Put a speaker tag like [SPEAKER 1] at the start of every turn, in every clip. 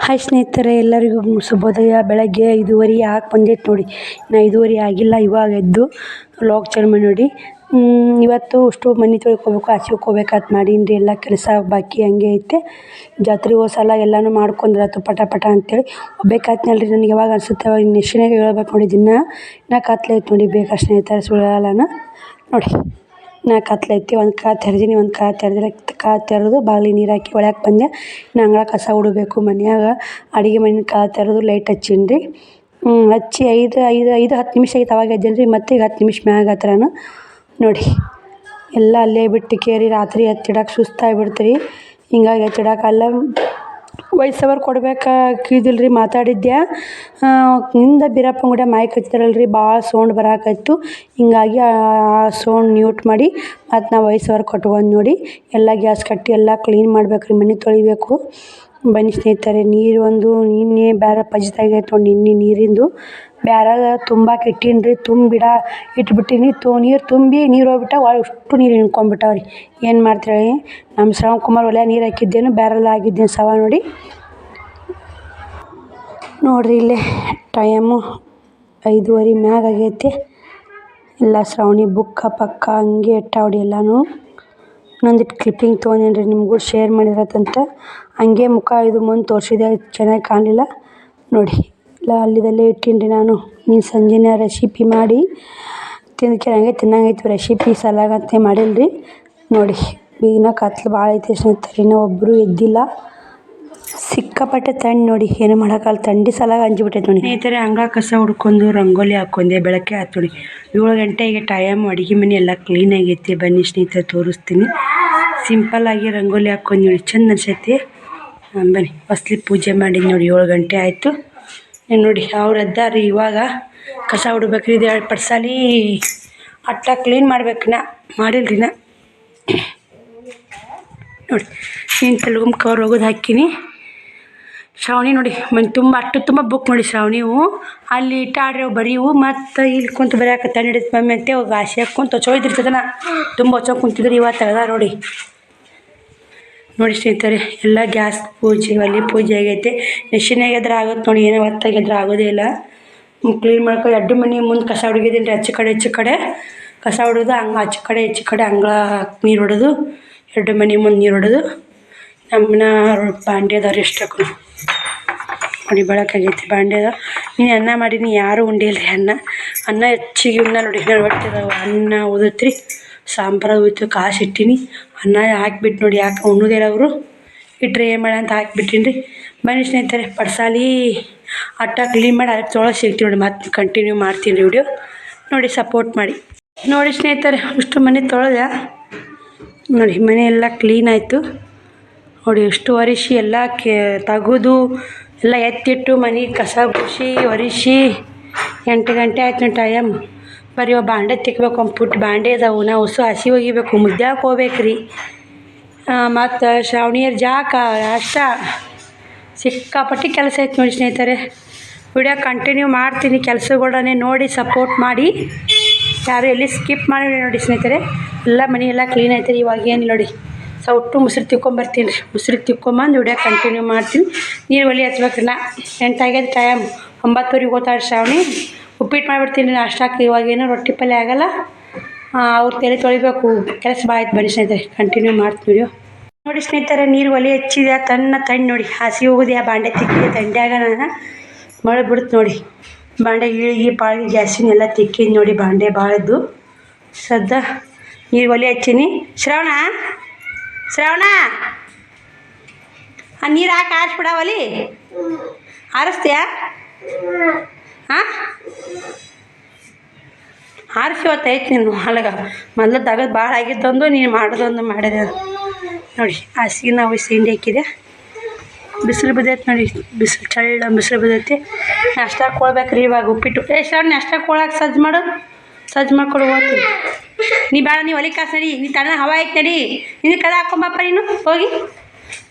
[SPEAKER 1] Hi ಸ್ನೇಹಿತರೆ, ಎಲ್ಲರಿಗೂ ಶುಭೋದಯ. ಬೆಳಗ್ಗೆ 5:30 ಆಗಿ ಬಂದೈತೆ ನೋಡಿ. ಇನ್ನು 5:30 ಆಗಿಲ್ಲ, ಇವಾಗ ಎದ್ದು ವ್ಲಾಗ್ ಚಾಲು ಮಾಡಿ ನೋಡಿ. ಇವತ್ತು ಅಷ್ಟು ಮನೆ ತೊಳ್ಕೊಬೇಕು, ಆಚೆಗೆ ಹೋಗ್ಬೇಕಂತ ಮಾಡೀನಿ ರೀ. ಎಲ್ಲ ಕೆಲಸ ಬಾಕಿ ಹಂಗೆ ಐತೆ. ಜಾತ್ರೆಗೆ ಹೋದ ಸಲ ಎಲ್ಲನೂ ಮಾಡ್ಕೊಂಡ್ರಾತು ಪಟ ಅಂತೇಳಿ ಹೋಗ್ಬೇಕಾಯ್ತನಲ್ರಿ. ನನಗೆ ಯಾವಾಗ ಅನಿಸುತ್ತೆ ಅವಾಗ ನೆಕ್ಸ್ಟ್ನಾಗ ಹೇಳ್ಬೇಕು ನೋಡಿ. ಇನ್ನು ಕತ್ಲೈತೆ ನೋಡಿ, ಬೇಕಾ ಸ್ನೇಹಿತರೆ, ಸುಳ್ಳಲ್ಲ ನೋಡಿ. ನಾ ಕತ್ಲೈತಿ, ಒಂದು ಕಾ ತೆರೆದೀನಿ, ಒಂದು ಕಾ ತೆರೆದಿಲ್ಲ. ಕಾ ತೆರೆದು ಬಾಗಿಲಿಗೆ ನೀರು ಹಾಕಿ ಒಳಗೆ ಬಂದೆ. ಇನ್ನು ಅಂಗಳ ಕಸ ಉಡಬೇಕು. ಮನ್ಯಾಗ ಅಡುಗೆ ಮನೆ ಕಾ ತೆರೆದು ಲೈಟ್ ಹಚ್ಚೀನಿ ರೀ. ಹಚ್ಚಿ 10 ನಿಮಿಷ ಆಯ್ತು ಅವಾಗ ಎದ್ದೇನೆ ರೀ. ಮತ್ತು ಈಗ 10 ನಿಮಿಷ ಮ್ಯಾಗ ಹತ್ರನ ನೋಡಿ. ಎಲ್ಲ ಅಲ್ಲೇ ಬಿಟ್ಟು ಕೇರಿ ರಾತ್ರಿ ಎತ್ತಿಡಕ್ಕೆ ಸುಸ್ತಾಗಿಬಿಡ್ತೀರಿ. ಹಿಂಗಾಗಿ ಎತ್ತಿಡಕ್ಕಲ್ಲ. ವಯಸ್ಸವ್ರು ಕೊಡ್ಬೇಕಾಗಿದ್ದಿಲ್ಲ ರೀ. ಮಾತಾಡಿದ್ದೆ ಹಿಂದೆ ಬೀರಪ್ಪ ಕೂಡ ಮೈಕ್ ಹಚ್ತಾರಲ್ಲ ರೀ, ಭಾಳ ಸೌಂಡ್ ಬರಾಕತ್ತು. ಹಿಂಗಾಗಿ ಆ ಸೌಂಡ್ ಮ್ಯೂಟ್ ಮಾಡಿ ಮತ್ತು ನಾವು ವಯಸ್ಸವ್ರು ಕೊಟ್ಕೊಂಡು ನೋಡಿ. ಎಲ್ಲ ಗ್ಯಾಸ್ ಕಟ್ಟಿ ಎಲ್ಲ ಕ್ಲೀನ್ ಮಾಡ್ಬೇಕು ರೀ, ಮನೆ ತೊಳಿಬೇಕು. ಬನ್ನಿ ಸ್ನೇಹಿತರೆ. ನೀರು ಒಂದು ನಿನ್ನೆ ಬೇರೆ ಪಜಿತಾಗೈತೆ ನೋಡಿ. ನಿನ್ನೆ ನೀರಿಂದು ಬ್ಯಾರಾಗ ತುಂಬಾಕೆ ಇಟ್ಟೀನಿ ರೀ. ತುಂಬಿಡ ಇಟ್ಬಿಟ್ಟಿನಿ. ನೀರು ತುಂಬಿ ನೀರು ಹೋಗ್ಬಿಟ್ಟ, ಅಷ್ಟು ನೀರು ಇಳ್ಕೊಂಬಿಟ್ಟಾವ್ರಿ. ಏನು ಮಾಡ್ತೀರಿ? ನಮ್ಮ ಶ್ರವಣ್ ಕುಮಾರ್ ಒಲೆ ನೀರು ಹಾಕಿದ್ದೇನು ಬ್ಯಾರೆಲ್ಲ ಆಗಿದ್ದೇನು ಸವ ನೋಡಿ. ನೋಡಿರಿ ಇಲ್ಲೇ ಟೈಮು 5:30 ಮ್ಯಾಗ ಆಗೈತಿ. ಎಲ್ಲ ಶ್ರಾವಣಿ ಬುಕ್ಕ ಪಕ್ಕ ಹಂಗೆ ಇಟ್ಟಾವ್ರಿ ಎಲ್ಲನೂ. ಇನ್ನೊಂದಿಟ್ಟು ಕ್ಲಿಪ್ಪಿಂಗ್ ತೊಗೊಂಡೇನಿ ರೀ, ನಿಮಗೂ ಶೇರ್ ಮಾಡಿರತ್ತಂತ. ಹಂಗೆ ಮುಖ ಇದು ಮುಂದೆ ತೋರಿಸಿದೆ, ಚೆನ್ನಾಗಿ ಕಾಣಲಿಲ್ಲ ನೋಡಿ. ಇಲ್ಲ ಅಲ್ಲಿದಲ್ಲೇ ಇಟ್ಟೀನಿ ರೀ ನಾನು. ನೀನು ಸಂಜೆನ ರೆಸಿಪಿ ಮಾಡಿ ಹಂಗೆ ತಿನ್ನಂಗೈತಿ. ರೆಸಿಪಿ ಸಲಾಗಂತೆ ಮಾಡಿಲ್ಲ ರೀ ನೋಡಿ. ಈಗಿನ ಕತ್ಲು ಭಾಳ ಐತಿ ಸ್ನೇಹಿತರೆ. ಇನ್ನೂ ಒಬ್ಬರು ಎದ್ದಿಲ್ಲ. ಸಿಕ್ಕಾಪಟ್ಟೆ ತಂಡು ನೋಡಿ. ಏನು ಮಾಡೋಕ್ಕಲ್ಲ, ಥಂಡಿ ಸಲಾಗ ಅಂಜಿಬಿಟ್ಟೈತೆ ನೋಡಿ ಸ್ನೇಹಿತರೆ. ಅಂಗಳ ಕಸ ಹುಡ್ಕೊಂಡು ರಂಗೋಲಿ ಹಾಕ್ಕೊಂಡೆ. ಬೆಳಗ್ಗೆ ಆಯ್ತು ನೋಡಿ. 7 ಗಂಟೆಗೆ ಟೈಮ್. ಅಡುಗೆ ಮನೆ ಎಲ್ಲ ಕ್ಲೀನ್ ಆಗೈತಿ. ಬನ್ನಿ ಸ್ನೇಹಿತರೆ, ತೋರಿಸ್ತೀನಿ. ಸಿಂಪಲ್ಲಾಗಿ ರಂಗೋಲಿ ಹಾಕ್ಕೊಂಡು ನೋಡಿ, ಚಂದ ಅನ್ಸೈತಿ. ಬನ್ನಿ. ಫಸ್ಟ್ಲಿ ಪೂಜೆ ಮಾಡಿದ್ದು ನೋಡಿ. 7 ಗಂಟೆ ಆಯಿತು ನೋಡಿ. ಅವ್ರು ಎದ್ದಾರಿ. ಇವಾಗ ಕಸ ಹುಡ್ಬೇಕ್ರಿ. ಇದು 2 ಪಡ್ಸಾಲಿ ಅಟ್ಟ ಕ್ಲೀನ್ ಮಾಡ್ಬೇಕು. ಮಾಡಿಲ್ಲ ರೀ ನೋಡಿ. ನೀನು ತೆಲುಗು ಕವರ್ ಹೋಗೋದು ಹಾಕಿನಿ. ಶ್ರಾವಣಿ ನೋಡಿ ಮನೆ ತುಂಬ ಬುಕ್ ನೋಡಿ. ಶ್ರಾವಣಿವು ಅಲ್ಲಿ ಇಟ್ಟಾಡ್ರಿ ಬರೀವು. ಮತ್ತು ಇಲ್ಲಿ ಕುಂತು ಬರೆಯಾಕತ್ತ ನಡೀತು ಮಮ್ಮಿ ಅಂತ ಹೋಗಿ ಆಸೆ ಕುಂತು ಹೊಚ್ಚೋಯ್ದಿರ್ತದನ. ತುಂಬ ಹೊಚ್ಚೋ ಕುಂತಿದ್ರು. ಇವತ್ತು ತೆಗ್ದ ನೋಡಿ. ಸ್ನೇಹಿತರೆ, ಎಲ್ಲ ಗ್ಯಾಸ್ ಪೂಜೆ ಒಲೆ ಪೂಜೆ ಆಗೈತೆ. ನೆಶಿನಾಗ ಎದ್ರೆ ಆಗುತ್ತೆ ನೋಡಿ. ಏನೋ ಹೊತ್ತಾಗಿದ್ರೆ ಆಗೋದೇ ಇಲ್ಲ. ಕ್ಲೀನ್ ಮಾಡ್ಕೊಂಡು 2 ಮನೆ ಮುಂದೆ ಕಸ ಹುಡುಗಿದ್ದೀನಿ ರೀ. ಆಚೆ ಕಡೆ ಕಸ ಹೊಡೋದು, ಆಚೆ ಕಡೆ ಅಂಗಳ ನೀರು ಹೊಡೋದು, 2 ಮನೆ ಮುಂದೆ ನೀರು ಹೊಡೋದು. ನಮ್ಮನ್ನ ಬಾಂಡೆ ಅದಾವ್ರಿ ಎಷ್ಟಕ್ಕೂ ನೋಡಿ. ಬೆಳಕಾಗೈತಿ. ಬಾಂಡೆ ಅದ. ನೀನು ಅನ್ನ ಮಾಡೀನಿ, ಯಾರೂ ಉಂಡಿಲ್ಲ ರೀ. ಅನ್ನ ಹೆಚ್ಚಿಗೆ ಉಣ್ಣ ನೋಡಿ. ಹೊಟ್ಟಿದಾವ. ಅನ್ನ ಉದತ್ರಿ, ಸಾಂಬಾರು ಉಯ್ತು, ಕಾಸು ಇಟ್ಟೀನಿ. ಅನ್ನ ಹಾಕಿಬಿಟ್ಟು ನೋಡಿ. ಯಾಕೆ ಉಣ್ಣೋದಿಲ್ಲ ಅವರು ಇಟ್ಟರೆ ಏನು ಮಾಡ ಅಂತ ಹಾಕಿಬಿಟ್ಟಿನಿ ರೀ. ಬನ್ನಿ ಸ್ನೇಹಿತರೆ, ಪಡ್ಸಾಲಿ ಅಟ್ಟ ಕ್ಲೀನ್ ಮಾಡಿ ಅದಕ್ಕೆ ತೊಳಸಿ ಸಿಗ್ತೀವಿ ನೋಡಿ. ಮತ್ತೆ ಕಂಟಿನ್ಯೂ ಮಾಡ್ತೀನಿ ರೀ ವಿಡಿಯೋ ನೋಡಿ. ಸಪೋರ್ಟ್ ಮಾಡಿ ನೋಡಿ ಸ್ನೇಹಿತರೆ. ಅಷ್ಟು ಮನೆ ತೊಳೆದ ನೋಡಿ. ಮನೆ ಎಲ್ಲ ಕ್ಲೀನ್ ಆಯಿತು ನೋಡಿ. ಎಷ್ಟು ಒರೆಸಿ ಎಲ್ಲ ತೆಗೆದು ಎಲ್ಲ ಎತ್ತಿಟ್ಟು ಮನೆ ಕಸ ಗುಡಿಸಿ ಒರೆಸಿ 8 ಗಂಟೆ ಆಯ್ತು ನೋಡಿ ಟೈಮ್. ಬರೀ ಬಾಂಡೆ ತಿಕ್ಕಬೇಕು. ಒಂದು ಪುಟ್ಟ ಬಾಂಡೆ ಅದಾವು. ನಾವು ಹಸಿ ಒಗಿಬೇಕು. ಮುದ್ದೆ ಹೋಗ್ಬೇಕು ರೀ. ಮತ್ತು ಶ್ರಾವಣಿಯರ್ ಜಾಕ ಅಷ್ಟ ಸಿಕ್ಕಾಪಟ್ಟಿ ಕೆಲಸ ಐತೆ ನೋಡಿ ಸ್ನೇಹಿತರೆ. ವಿಡಿಯೋ ಕಂಟಿನ್ಯೂ ಮಾಡ್ತೀನಿ. ಕೆಲಸಗಳನ್ನೇ ನೋಡಿ ಸಪೋರ್ಟ್ ಮಾಡಿ. ಯಾರು ಎಲ್ಲಿ ಸ್ಕಿಪ್ ಮಾಡಿ ನೋಡಿ ಸ್ನೇಹಿತರೆ. ಎಲ್ಲ ಮನೆ ಎಲ್ಲ ಕ್ಲೀನ್ ಐತೆ ರೀ. ಇವಾಗ ಏನು ನೋಡಿ, ಸೌಟು ಮುಸ್ರು ತಿಕ್ಕೊಂಬರ್ತೀನಿ ರೀ. ಮುಸ್ರಿಗೆ ತಿಕ್ಕೊಂಬಂದು ವಿಡಿಯೋ ಕಂಟಿನ್ಯೂ ಮಾಡ್ತೀನಿ. ನೀರು ಒಲೆ ಹಚ್ಬೇಕ್ರಿ. 8 ಆಗ್ಯದ ಟೈಮ್. 9:30 ಹೋಗ್ತಾಳೆ ಶ್ರಾವಣಿ. ಉಪ್ಪಿಟ್ಟು ಮಾಡಿಬಿಡ್ತೀನಿ ರೀ ನಾಷ್ಟಾಕ್ಕೆ. ಇವಾಗೇನೋ ರೊಟ್ಟಿ ಪಲ್ಯ ಆಗಲ್ಲ. ಅವ್ರು ತಲೆ ತೊಳಿಬೇಕು. ಕೆಲಸ ಭಾಳ ಆಯ್ತು. ಬನ್ನಿ ಸ್ನೇಹಿತರೆ, ಕಂಟಿನ್ಯೂ ಮಾಡ್ತೀನಿ ವಿಡಿಯೋ ನೋಡಿ ಸ್ನೇಹಿತರೆ. ನೀರು ಒಲೆ ಹಚ್ಚಿದೆ. ತಣ್ಣ ನೋಡಿ. ಹಸಿ ಹೋಗೋದು. ಬಾಂಡೆ ತಿಕ್ಕಿದೆ ತಂಡ್ಯಾಗ. ನಾನು ಮಳೆ ಬಿಡುತ್ತೆ ನೋಡಿ. ಬಾಂಡೆ ಇಳಿಗೆ ಪಾಳಿಗೆ ಗ್ಯಾಸಿನೆಲ್ಲ ತಿಕ್ಕಿದ್ ನೋಡಿ. ಬಾಂಡೆ ಭಾಳ ಇದ್ದು ಸದ್ದ ನೀರು ಒಲೆ ಹಚ್ಚೀನಿ. ಶ್ರಾವಣ ಆ ನೀರು ಹಾಕಿ ಆರಿಸ್ಬಿಡ ಒಲಿ. ಆರಿಸ್ತೀಯಾ? ಹಾಂ, ಆರಿಸಿ ಹೊತ್ತೈತೆ ನೀನು ಅಲ್ಲಗ. ಮೊದಲು ತೆಗೆದು ಭಾಳ ಆಗಿದ್ದೊಂದು, ನೀನು ಮಾಡೋದೊಂದು ಮಾಡಿದೆ ನೋಡಿ. ಹಸಿಗೆ ನಾವು ಸಿಂಡಿ ಹಾಕಿದೆ. ಬಿಸಿಲು ಬಿದ್ದೈತೆ ನೋಡಿ. ಬಿಸಿಲು ಚಳ್ಳ ಬಿಸಿಲು ಬಿದ್ದೈತಿ. ನಾಷ್ಟಾಕ್ಕೆ ಕೊಳ್ಬೇಕು ರೀ ಇವಾಗ. ಉಪ್ಪಿಟ್ಟು ಶ್ರಾವಣ ನಾಷ್ಟಾಕ್ಕೆ ಕೊಳಕ್ಕೆ ಸಜ್ಜು ಮಾಡ್ಕೊಡು ಹೋಗ್ತೀನಿ. ನೀ ಬೇಡ, ನೀ ಒಲಿ ಕಾಸು ನಡಿ. ನೀ ತಣ್ಣ ಹವಾ ಐತೆ ನಡಿ. ನಿನ್ನ ಕದ ಹಾಕೊಂಬಪ್ಪ. ನೀನು ಹೋಗಿ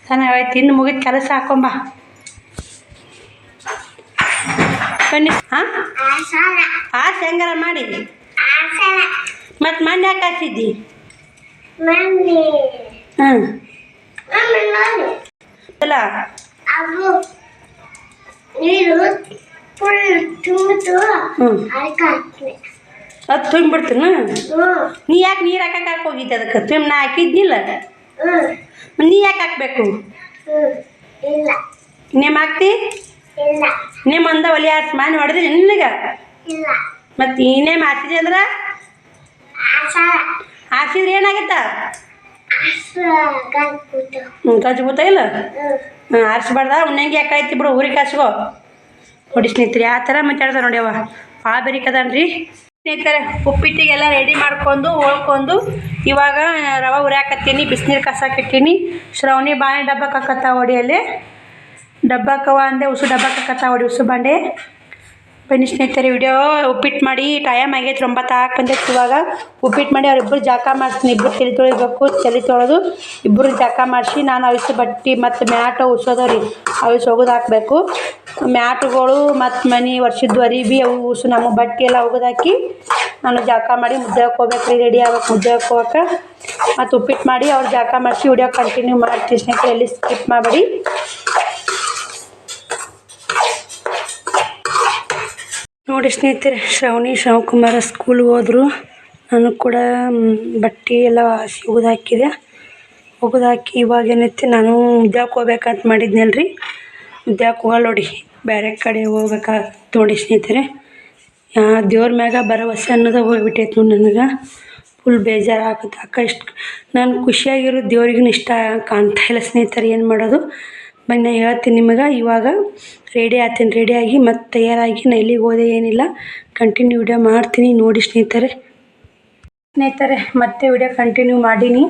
[SPEAKER 1] ತಣ್ಣ ಹವಾ ಐತಿ. ಇನ್ನು ಮುಗಿದ ಕೆಲಸ ಹಾಕೊಂಬ. ಬನ್ನಿ. ಹಾಂ, ಆಸೆ ಹೆಂಗಾರ ಮಾಡಿ. ಮತ್ತು ಮಣ್ಣು ಯಾಕೆ ಹಾಕಿದ್ದಿ? ಹಾಂ ಅಲ್ಲ
[SPEAKER 2] ನೀರು ಫುಲ್ ತುಂಬಿತು ಅದಕ್ಕೆ ಹಾಕ್ತೀನಿ.
[SPEAKER 1] ಅದು ತುಂಬಿಡ್ತೀನ. ನೀ ಯಾಕೆ ನೀರು ಹಾಕಕ್ಕೆ ಹೋಗಿದ್ದೆ ಅದಕ್ಕೆ ತುಂಬ ನಾ ಹಾಕಿದ್ನಿಲ್ಲ. ನೀ ಯಾಕೆ ಹಾಕ್ಬೇಕು?
[SPEAKER 2] ಇಲ್ಲ
[SPEAKER 1] ನೇಮ್ ಹಾಕ್ತಿ?
[SPEAKER 2] ಇಲ್ಲ
[SPEAKER 1] ನೇಮ್ ಅಂದ ಒಲಿ ಹಾಕಿ ಮಾಡಿ ಹೊಡೆದ್ರಿ ನಿನಗೆ?
[SPEAKER 2] ಇಲ್ಲ.
[SPEAKER 1] ಮತ್ತು ಈ ನೇಮ್ ಹಾಕಿದ್ರಿ ಅಂದ್ರೆ ಹಾಕ್ಸಿದ್ರೆ ಏನಾಗತ್ತ? ಗಜ್ಜು ಬೂತ ಇಲ್ಲ? ಆರಿಸ್ಬಾರ್ದ ಉನ್ನಂಗೆ ಯಾಕಾಯ್ತಿ ಬಿಡು ಊರಿಗೆ ಕಾಸ್ಕೋ. ನೋಡಿ ಸ್ನೇಹಿತರೆ ಯಾವ ಥರ ಮಾತಾಡ್ತಾರೆ ನೋಡಿ ಅವ ಭಾಳ ಬೆರಿಕದನ್ರಿ ಸ್ನೇಹಿತರೆ. ಉಪ್ಪಿಟ್ಟಿಗೆಲ್ಲ ರೆಡಿ ಮಾಡ್ಕೊಂಡು ಹೋಳ್ಕೊಂಡು ಇವಾಗ ರವೆ ಹುರಿಯಾಕತ್ತೀನಿ, ಬಿಸಿನೀರು ಕಸಾಕಿಟ್ಟೀನಿ. ಶ್ರವಣಿ ಬಾಳೆ ಡಬ್ಬಕ್ಕೆ ಹಾಕತ್ತ ಹೊಡಿಯಲ್ಲಿ ಡಬ್ಬಕ್ಕವ ಅಂದೆ ಉಸು ಡಬ್ಬಕ್ಕೆ ಹಾಕತ್ತ ಹೊಡಿ ಉಸು ಬಾಂಡೆ. ಬನ್ನಿ ಸ್ನೇಹಿತರೆ ವಿಡಿಯೋ ಉಪ್ಪಿಟ್ಟು ಮಾಡಿ ಟೈಮ್ ಆಗೈತೆ 9 ಹಾಕಿ ಬಂದೈತೆ. ಇವಾಗ ಉಪ್ಪಿಟ್ಟು ಮಾಡಿ ಅವ್ರಿಬ್ಬರು ಜಾಕ ಮಾಡಿಸ್ತೀನಿ. ಇಬ್ಬರು ತಲೆ ತೊಳಿಬೇಕು, ತಲೆ ತೊಳೆದು ಇಬ್ಬರು ಜಾಕ ಮಾಡಿಸಿ ನಾನು ಅವಿಸು ಬಟ್ಟೆ ಮತ್ತು ಮ್ಯಾಟು ಉಸೋದವ್ರಿ ಅವಿಸು ಒಗದು ಹಾಕಬೇಕು. ಮ್ಯಾಟುಗಳು ಮತ್ತು ಮನೆ ವರ್ಷದ್ದು ಅರಿಬಿ ಅವು ಉಸು ನಮ್ಮ ಬಟ್ಟೆ ಎಲ್ಲ ಒಗದಾಕಿ ನಾನು ಜಾಕ ಮಾಡಿ ಮುದ್ದೆ ಹಾಕೋಬೇಕು ರೀ. ರೆಡಿ ಆಗ್ಬೇಕು ಮುದ್ದೆ ಹಾಕೋಕೆ. ಮತ್ತು ಉಪ್ಪಿಟ್ಟು ಮಾಡಿ ಅವ್ರು ಜಾಕ ಮಾಡಿಸಿ ವಿಡಿಯೋ ಕಂಟಿನ್ಯೂ ಮಾಡ್ತೀನಿ ಸ್ನೇಹಿತರೆ. ಎಲ್ಲಿ ಸ್ಕಿಪ್ ಮಾಡಬೇಡಿ. ನೋಡಿ ಸ್ನೇಹಿತರೆ ಶ್ರವಣಿ ಶಿವಕುಮಾರ ಸ್ಕೂಲ್ಗೆ ಹೋದರು. ನಾನು ಕೂಡ ಬಟ್ಟೆ ಎಲ್ಲ ಹಸಿ ಒಗದಾಕಿದೆ. ಒಗದಾಕಿ ಇವಾಗ ಏನೈತಿ ನಾನು ಮುದ್ದೆ ಹೋಗ್ಬೇಕಂತ ಮಾಡಿದ್ನಲ್ರಿ. ಮುದ್ದೆ ಹೋಗಲ್ಲ ನೋಡಿ ಬೇರೆ ಕಡೆ ಹೋಗ್ಬೇಕಾಗ್ತು ನೋಡಿ ಸ್ನೇಹಿತರೆ. ದೇವ್ರ ಮ್ಯಾಗ ಭರವಸೆ ಅನ್ನೋದು ಹೋಗ್ಬಿಟ್ಟೈತೆ ನೋಡಿ ನನಗೆ. ಫುಲ್ ಬೇಜಾರು ಆಗುತ್ತೆ. ಇಷ್ಟು ನಾನು ಖುಷಿಯಾಗಿರೋದು ದೇವ್ರಿಗೂ ಇಷ್ಟ ಕಾಣ್ತಾ ಇಲ್ಲ ಸ್ನೇಹಿತರೆ. ಏನು ಮಾಡೋದು ಬನ್ನಿ ಹೇಳ್ತೀನಿ ನಿಮಗೆ. ಇವಾಗ ರೆಡಿ ಆಗ್ತೀನಿ. ರೆಡಿಯಾಗಿ ಮತ್ತು ತಯಾರಾಗಿ ನಾನು ಎಲ್ಲಿಗೆ ಹೋದೆ ಏನಿಲ್ಲ ಕಂಟಿನ್ಯೂ ವಿಡಿಯೋ ಮಾಡ್ತೀನಿ ನೋಡಿ ಸ್ನೇಹಿತರೆ. ಮತ್ತೆ ವಿಡಿಯೋ ಕಂಟಿನ್ಯೂ ಮಾಡೀನಿ.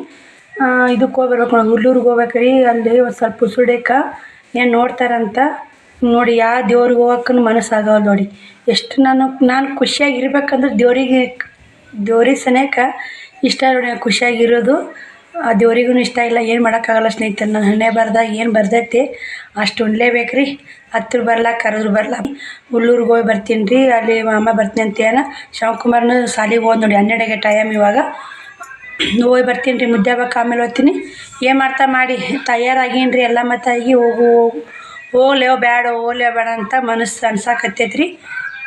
[SPEAKER 1] ಇದಕ್ಕೆ ಹೋಗ್ಬರ್ಬೇಕು ನಾವು ಹುಲ್ಲೂರಿಗೆ ಹೋಗ್ಬೇಕು ರೀ. ಅಲ್ಲಿ ಒಂದು ಸ್ವಲ್ಪ ಉಸುಡೇಕ ಏನು ನೋಡ್ತಾರಂತ ನೋಡಿ. ಯಾವ ದೇವ್ರಿಗೆ ಹೋಗೋಕ್ಕೂ ಮನಸ್ಸಾಗಲ್ಲ ನೋಡಿ. ಎಷ್ಟು ನಾನು ಖುಷಿಯಾಗಿರ್ಬೇಕಂದ್ರೆ ದೇವ್ರಿಗೆ ಸನೇಕ ಇಷ್ಟ ನೋಡಿ. ಖುಷಿಯಾಗಿರೋದು ಆ ದೇವ್ರಿಗೂ ಇಷ್ಟ ಇಲ್ಲ. ಏನು ಮಾಡೋಕ್ಕಾಗಲ್ಲ ಸ್ನೇಹಿತರೆ. ನಾನು ಹಣೆ ಬರ್ದಾಗ ಏನು ಬರ್ದೈತಿ ಅಷ್ಟು ಉಣ್ಲೇಬೇಕು ರೀ. ಹತ್ತಿರ ಬರಲ್ಲ ಕರೆದ್ರು ಬರಲ್ಲ. ಹುಲ್ಲೂರಿಗೆ ಹೋಗಿ ಬರ್ತೀನಿ ರೀ. ಅಲ್ಲಿ ಅಮ್ಮ ಬರ್ತೀನಿ ಅಂತ ಏನ ಶಿವಕುಮಾರ್ನ ಸಾಲಿಗೆ ಹೋದ್ ನೋಡಿ 12ಗೆ ಟೈಮ್. ಇವಾಗ ಹೋಗಿ ಬರ್ತೀನಿ ರೀ. ಮುದ್ದೆ ಬೇಕು ಆಮೇಲೆ ಹೋಗ್ತೀನಿ. ಏನು ಮಾಡ್ತಾ ಮಾಡಿ ತಯಾರಾಗೀನಿ ರೀ ಎಲ್ಲ ಮತ್ತಾಗಿ ಹೋಗ್ಲೇವೋ ಬೇಡ ಅಂತ ಮನಸ್ಸು ಅನ್ಸಾಕತ್ತೈತೆ ರೀ.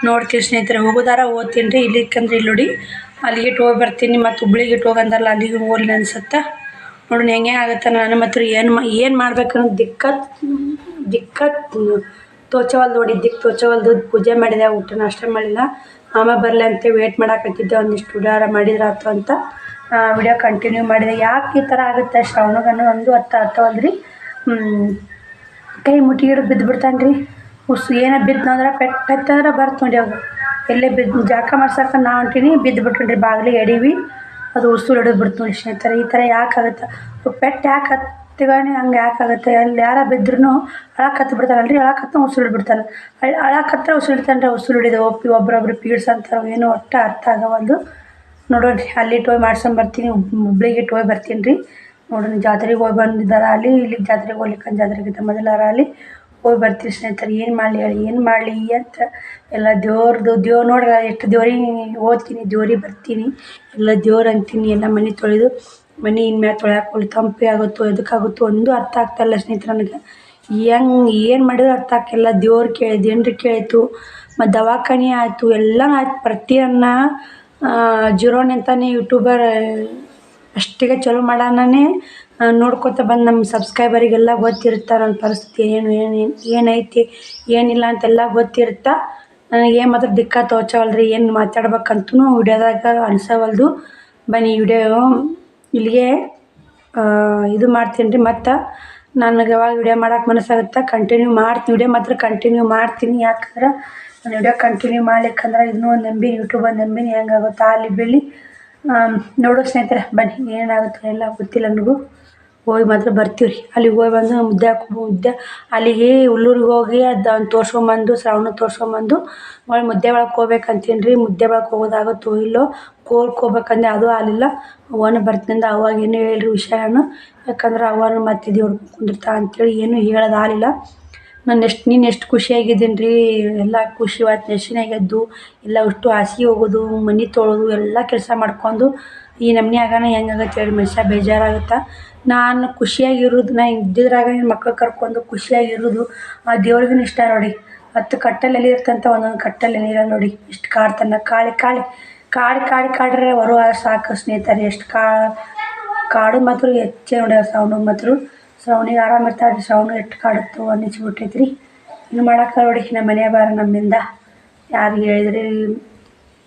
[SPEAKER 1] ನೋಡ್ತೀವಿ ಸ್ನೇಹಿತರೆ. ಹೋಗೋದಾರ ಓದ್ತೀನಿ ರೀ. ಇಲ್ಲಿಕ್ಕಂದ್ರೆ ಇಲ್ಲಿ ನೋಡಿ ಅಲ್ಲಿಗೆ ಹೋಗಿ ಬರ್ತೀನಿ. ಮತ್ತು ಹುಬ್ಳಿಗೆ ಹೋಗಂದಾರಲ್ಲ ಅಲ್ಲಿಗೆ ಹೋಗ್ಲಿ ಅನ್ಸುತ್ತೆ. ನೋಡೋಣ ಹೆಂಗೆ ಆಗುತ್ತೆ. ನಾನು ಮಾತ್ರ ಏನು ಮಾಡ್ಬೇಕನ್ನೋ ದಿಕ್ಕತ್ತು ತೋಚವಲ್ದು ನೋಡಿ. ತೋಚವಲ್ದು. ಪೂಜೆ ಮಾಡಿದೆ, ಊಟ ನಾಷ್ಟ ಮಾಡಿಲ್ಲ. ಅಮ್ಮ ಬರಲಿ ಅಂತ ವೇಟ್ ಮಾಡಾಕತ್ತಿದ್ದೆ. ಒಂದಿಷ್ಟು ವಿಡಿಯೋ ಮಾಡಿದ್ರಾಯ್ತು ಅಂತ ವಿಡಿಯೋ ಕಂಟಿನ್ಯೂ ಮಾಡಿದೆ. ಯಾಕೆ ಈ ಥರ ಆಗುತ್ತೆ ಶ್ರವಣಗನ್ನು ಒಂದು ಅರ್ಥವಲ್ದು ರೀ. ಕೈ ಮುಟ್ಟಿಗಿಡು ಬಿದ್ದುಬಿಡ್ತಾನೆ ರೀ. ಏನೋ ಬಿದ್ದನಂದ್ರೆ ಪೆಟ್ಟಂದ್ರೆ ಬರ್ತು ನೋಡಿ. ಅವಾಗ ಎಲ್ಲೇ ಬಿದ್ದು ಜಾಕ ಮಾಡ್ಸಕ್ಕೆ ನಾ ಹೊಂಟೀನಿ ಬಿದ್ದುಬಿಟ್ರಿ ರೀ. ಬಾಗಿಲಿಗೆ ಎಡೀವಿ ಅದು ಉಸುರು ಹಿಡಿದು ಬಿಡ್ತು ನೋಡಿ ಸ್ನೇಹಿತರೆ. ಈ ಥರ ಯಾಕೆ ಆಗುತ್ತೆ? ಪೆಟ್ಟು ಯಾಕೆ ಹತ್ತಿಗಾನೆ ಹಂಗೆ ಯಾಕಾಗುತ್ತೆ? ಅಲ್ಲಿ ಯಾರ ಬಿದ್ರೂ ಅಳಕ್ಕೆ ಹತ್ತು ಬಿಡ್ತಾನಲ್ಲ ರೀ. ಅಳಕ್ಕೆ ಉಸುರು ಹಿಡ್ಬಿಡ್ತಾನೆ. ಅಳಕ್ಕೆ ಹತ್ರ ಉಸುರು ಹಿಡ್ತಾನೆ ರೀ. ಉಸುರು ಹಿಡಿದು ಒಬ್ಬೊಬ್ರು ಪೀಡ್ಸ್ ಅಂತಾರೆ. ಏನೋ ಒಟ್ಟು ಅರ್ಥ ಆಗವಲ್ದು. ನೋಡೋಣ ಅಲ್ಲಿ ಹೋಗಿ ಮಾಡ್ಸೊಂಬರ್ತೀನಿ. ಹುಬ್ಳಿಗೆ ಹೋಗಿ ಬರ್ತೀನಿ ರೀ. ನೋಡೋಣ ಜಾತ್ರೆಗೆ ಹೋಗಿ ಬಂದಿದ್ದಾರೆ ಅಲ್ಲಿ. ಇಲ್ಲಿಗೆ ಜಾತ್ರೆಗೆ ಹೋಗ್ಲಿಕ್ಕೆ ಜಾತ್ರೆಗಿಂತ ಮೊದಲಾರ ಅಲ್ಲಿ ಹೋಗಿ ಬರ್ತೀವಿ ಸ್ನೇಹಿತರೆ. ಏನು ಮಾಡಲಿ ಅಂತ ಎಲ್ಲ ದೇವ್ರು ನೋಡ್ರಿ ಎಷ್ಟು ದೇವ್ರಿಗೆ ಓದ್ತೀನಿ, ದೇವ್ರಿಗೆ ಬರ್ತೀನಿ, ಎಲ್ಲ ದೇವ್ರು ಅಂತೀನಿ. ಎಲ್ಲ ಮನೆ ತೊಳೆದು ಮನೆ ಇನ್ಮ್ಯಾಲೆ ತೊಳ್ಯಾಕೆ ಹೋಗಿ ತಂಪೆ ಆಗುತ್ತೋ ಎದಕ್ಕಾಗುತ್ತೋ ಒಂದು ಅರ್ಥ ಆಗ್ತಾಯಿಲ್ಲ ಸ್ನೇಹಿತರೆ. ನನಗೆ ಏನು ಮಾಡಿದ್ರು ಅರ್ಥ ಆಗ್ತಿಲ್ಲ. ದೇವ್ರು ಕೇಳಿ ಜನರಿಗೆ ಕೇಳಿತು ಮತ್ತು ದವಾಖಾನೆ ಆಯಿತು ಎಲ್ಲ ಆಯ್ತು. ಪ್ರತಿಯೊಂದನ್ನ ಜೀರೋಣಿ ಅಂತಾನೆ ಯೂಟ್ಯೂಬರ್ ಅಷ್ಟಿಗೆ ಚಲೋ ಮಾಡೋಣನೇ ನೋಡ್ಕೊತ ಬಂದು ನಮ್ಮ ಸಬ್ಸ್ಕ್ರೈಬರಿಗೆಲ್ಲ ಗೊತ್ತಿರುತ್ತೆ ನನ್ನ ಪರಿಸ್ಥಿತಿ ಏನೈತಿ ಏನಿಲ್ಲ ಅಂತೆಲ್ಲ ಗೊತ್ತಿರುತ್ತೆ. ನನಗೆ ಮಾತ್ರ ದಿಕ್ಕ ತೋಚವಲ್ರಿ. ಏನು ಮಾತಾಡ್ಬೇಕಂತೂ ವಿಡಿಯೋದಾಗ ಅನ್ಸವಲ್ದು. ಬನ್ನಿ ವಿಡಿಯೋ ಇಲ್ಲಿಗೆ ಇದು ಮಾಡ್ತೀನಿ ರೀ. ಮತ್ತು ನನಗೆ ಯಾವಾಗ ವಿಡಿಯೋ ಮಾಡೋಕೆ ಮನಸ್ಸಾಗುತ್ತೆ ಕಂಟಿನ್ಯೂ ಮಾಡ್ತೀನಿ. ವಿಡಿಯೋ ಮಾತ್ರ ಕಂಟಿನ್ಯೂ ಮಾಡ್ತೀನಿ. ಯಾಕಂದ್ರೆ ನಾನು ವಿಡಿಯೋ ಕಂಟಿನ್ಯೂ ಮಾಡ್ಲಿಕ್ಕಂದ್ರೆ ಇನ್ನೂ ಒಂದು ನಂಬಿನಿ ಯೂಟ್ಯೂಬ್ ನಂಬಿನಿ ಹೆಂಗಾಗುತ್ತೆ ಅಲ್ಲಿ ಬೆಳಿ ನೋಡೋ ಸ್ನೇಹಿತರೆ. ಬನ್ನಿ ಏನಾಗುತ್ತೆ ಎಲ್ಲ ಗೊತ್ತಿಲ್ಲ ನನಗೂ. ಹೋಗಿ ಮಾತ್ರ ಬರ್ತೀವಿ ರೀ. ಅಲ್ಲಿಗೆ ಹೋಗಿ ಬಂದು ಮುದ್ದೆ ಅಲ್ಲಿಗೆ ಹುಲ್ಲೂರಿಗೆ ಹೋಗಿ ಅದನ್ನು ತೋರ್ಸ್ಕೊಂಬಂದು ಶ್ರಾವಣ ತೋರ್ಸ್ಕೊಂಬಂದು ಮುದ್ದೆ ಒಳಗೆ ಹೋಗ್ಬೇಕಂತೀನಿ ರೀ. ಮುದ್ದೆ ಒಳಗೆ ಹೋಗೋದಾಗುತ್ತೋ ಇಲ್ಲೋ ಹೋಗ್ಬೇಕಂದ್ರೆ ಅದು ಆಗಲಿಲ್ಲ. ಅವನು ಬರ್ತಿನಿಂದ ಅವಾಗ ಏನು ಹೇಳ್ರಿ ವಿಷಯನ. ಯಾಕಂದ್ರೆ ಅವನು ಮತ್ತೆ ದೇವ್ರು ಕುಂದಿರ್ತಾ ಅಂತೇಳಿ ಏನೂ ಹೇಳೋದಾಗಲಿಲ್ಲ. ನೀನು ಎಷ್ಟು ಖುಷಿಯಾಗಿದ್ದೀನಿ ರೀ. ಎಲ್ಲ ಖುಷಿ ಆಯ್ತು. ನೆಶಿನಾಗ ಎದ್ದು ಎಲ್ಲ ಅಷ್ಟು ಹಾಸಿಗೆ ಹೋಗೋದು ಮನೆ ತೊಳೆದು ಎಲ್ಲ ಕೆಲಸ ಮಾಡ್ಕೊಂಡು ಈ ನಮ್ನೆ ಆಗೋಣ ಹೆಂಗಾಗತ್ತೆ ಹೇಳಿ ಮನುಷ್ಯ ಬೇಜಾರಾಗುತ್ತೆ. ನಾನು ಖುಷಿಯಾಗಿರೋದು ನಾ ಇದ್ದಿದ್ರಾಗ ನನ್ನ ಮಕ್ಳು ಕರ್ಕೊಂಡು ಖುಷಿಯಾಗಿರೋದು ಆ ದೇವ್ರಿಗೂ ಇಷ್ಟ ನೋಡಿ. ಹತ್ತು ಕಟ್ಟಲ್ಲಿ ಎಲೆ ಇರ್ತಂತ ಒಂದೊಂದು ಕಟ್ಟಲ್ಲಿ ನೀರ ನೋಡಿ ಎಷ್ಟು ಕಾಡ್ತಾನೆ ಕಾಡ್ರೆ ಹೊರ ಸಾಕು ಸ್ನೇಹಿತರೆ ಎಷ್ಟು ಕಾಡು ಮಾತ್ರ ಹೆಚ್ಚೆ ನೋಡಿ ಸೌಂಡ್ ಮಾತ್ರ ಶ್ರವಣಿಗೆ ಆರಾಮ ಇರ್ತಾಳ್ರಿ ಶ್ರವಣ ಎಷ್ಟು ಕಾಡುತ್ತೋ ಅನ್ನಿಸ್ಬಿಟ್ಟೈತ್ರಿ ಇನ್ನು ಮಾಡೋಕೆ ನೋಡಿ ನಮ್ಮ ಮನೆ ಬಾರ ನಮ್ಮಿಂದ ಯಾರಿಗೆ ಹೇಳಿದ್ರಿ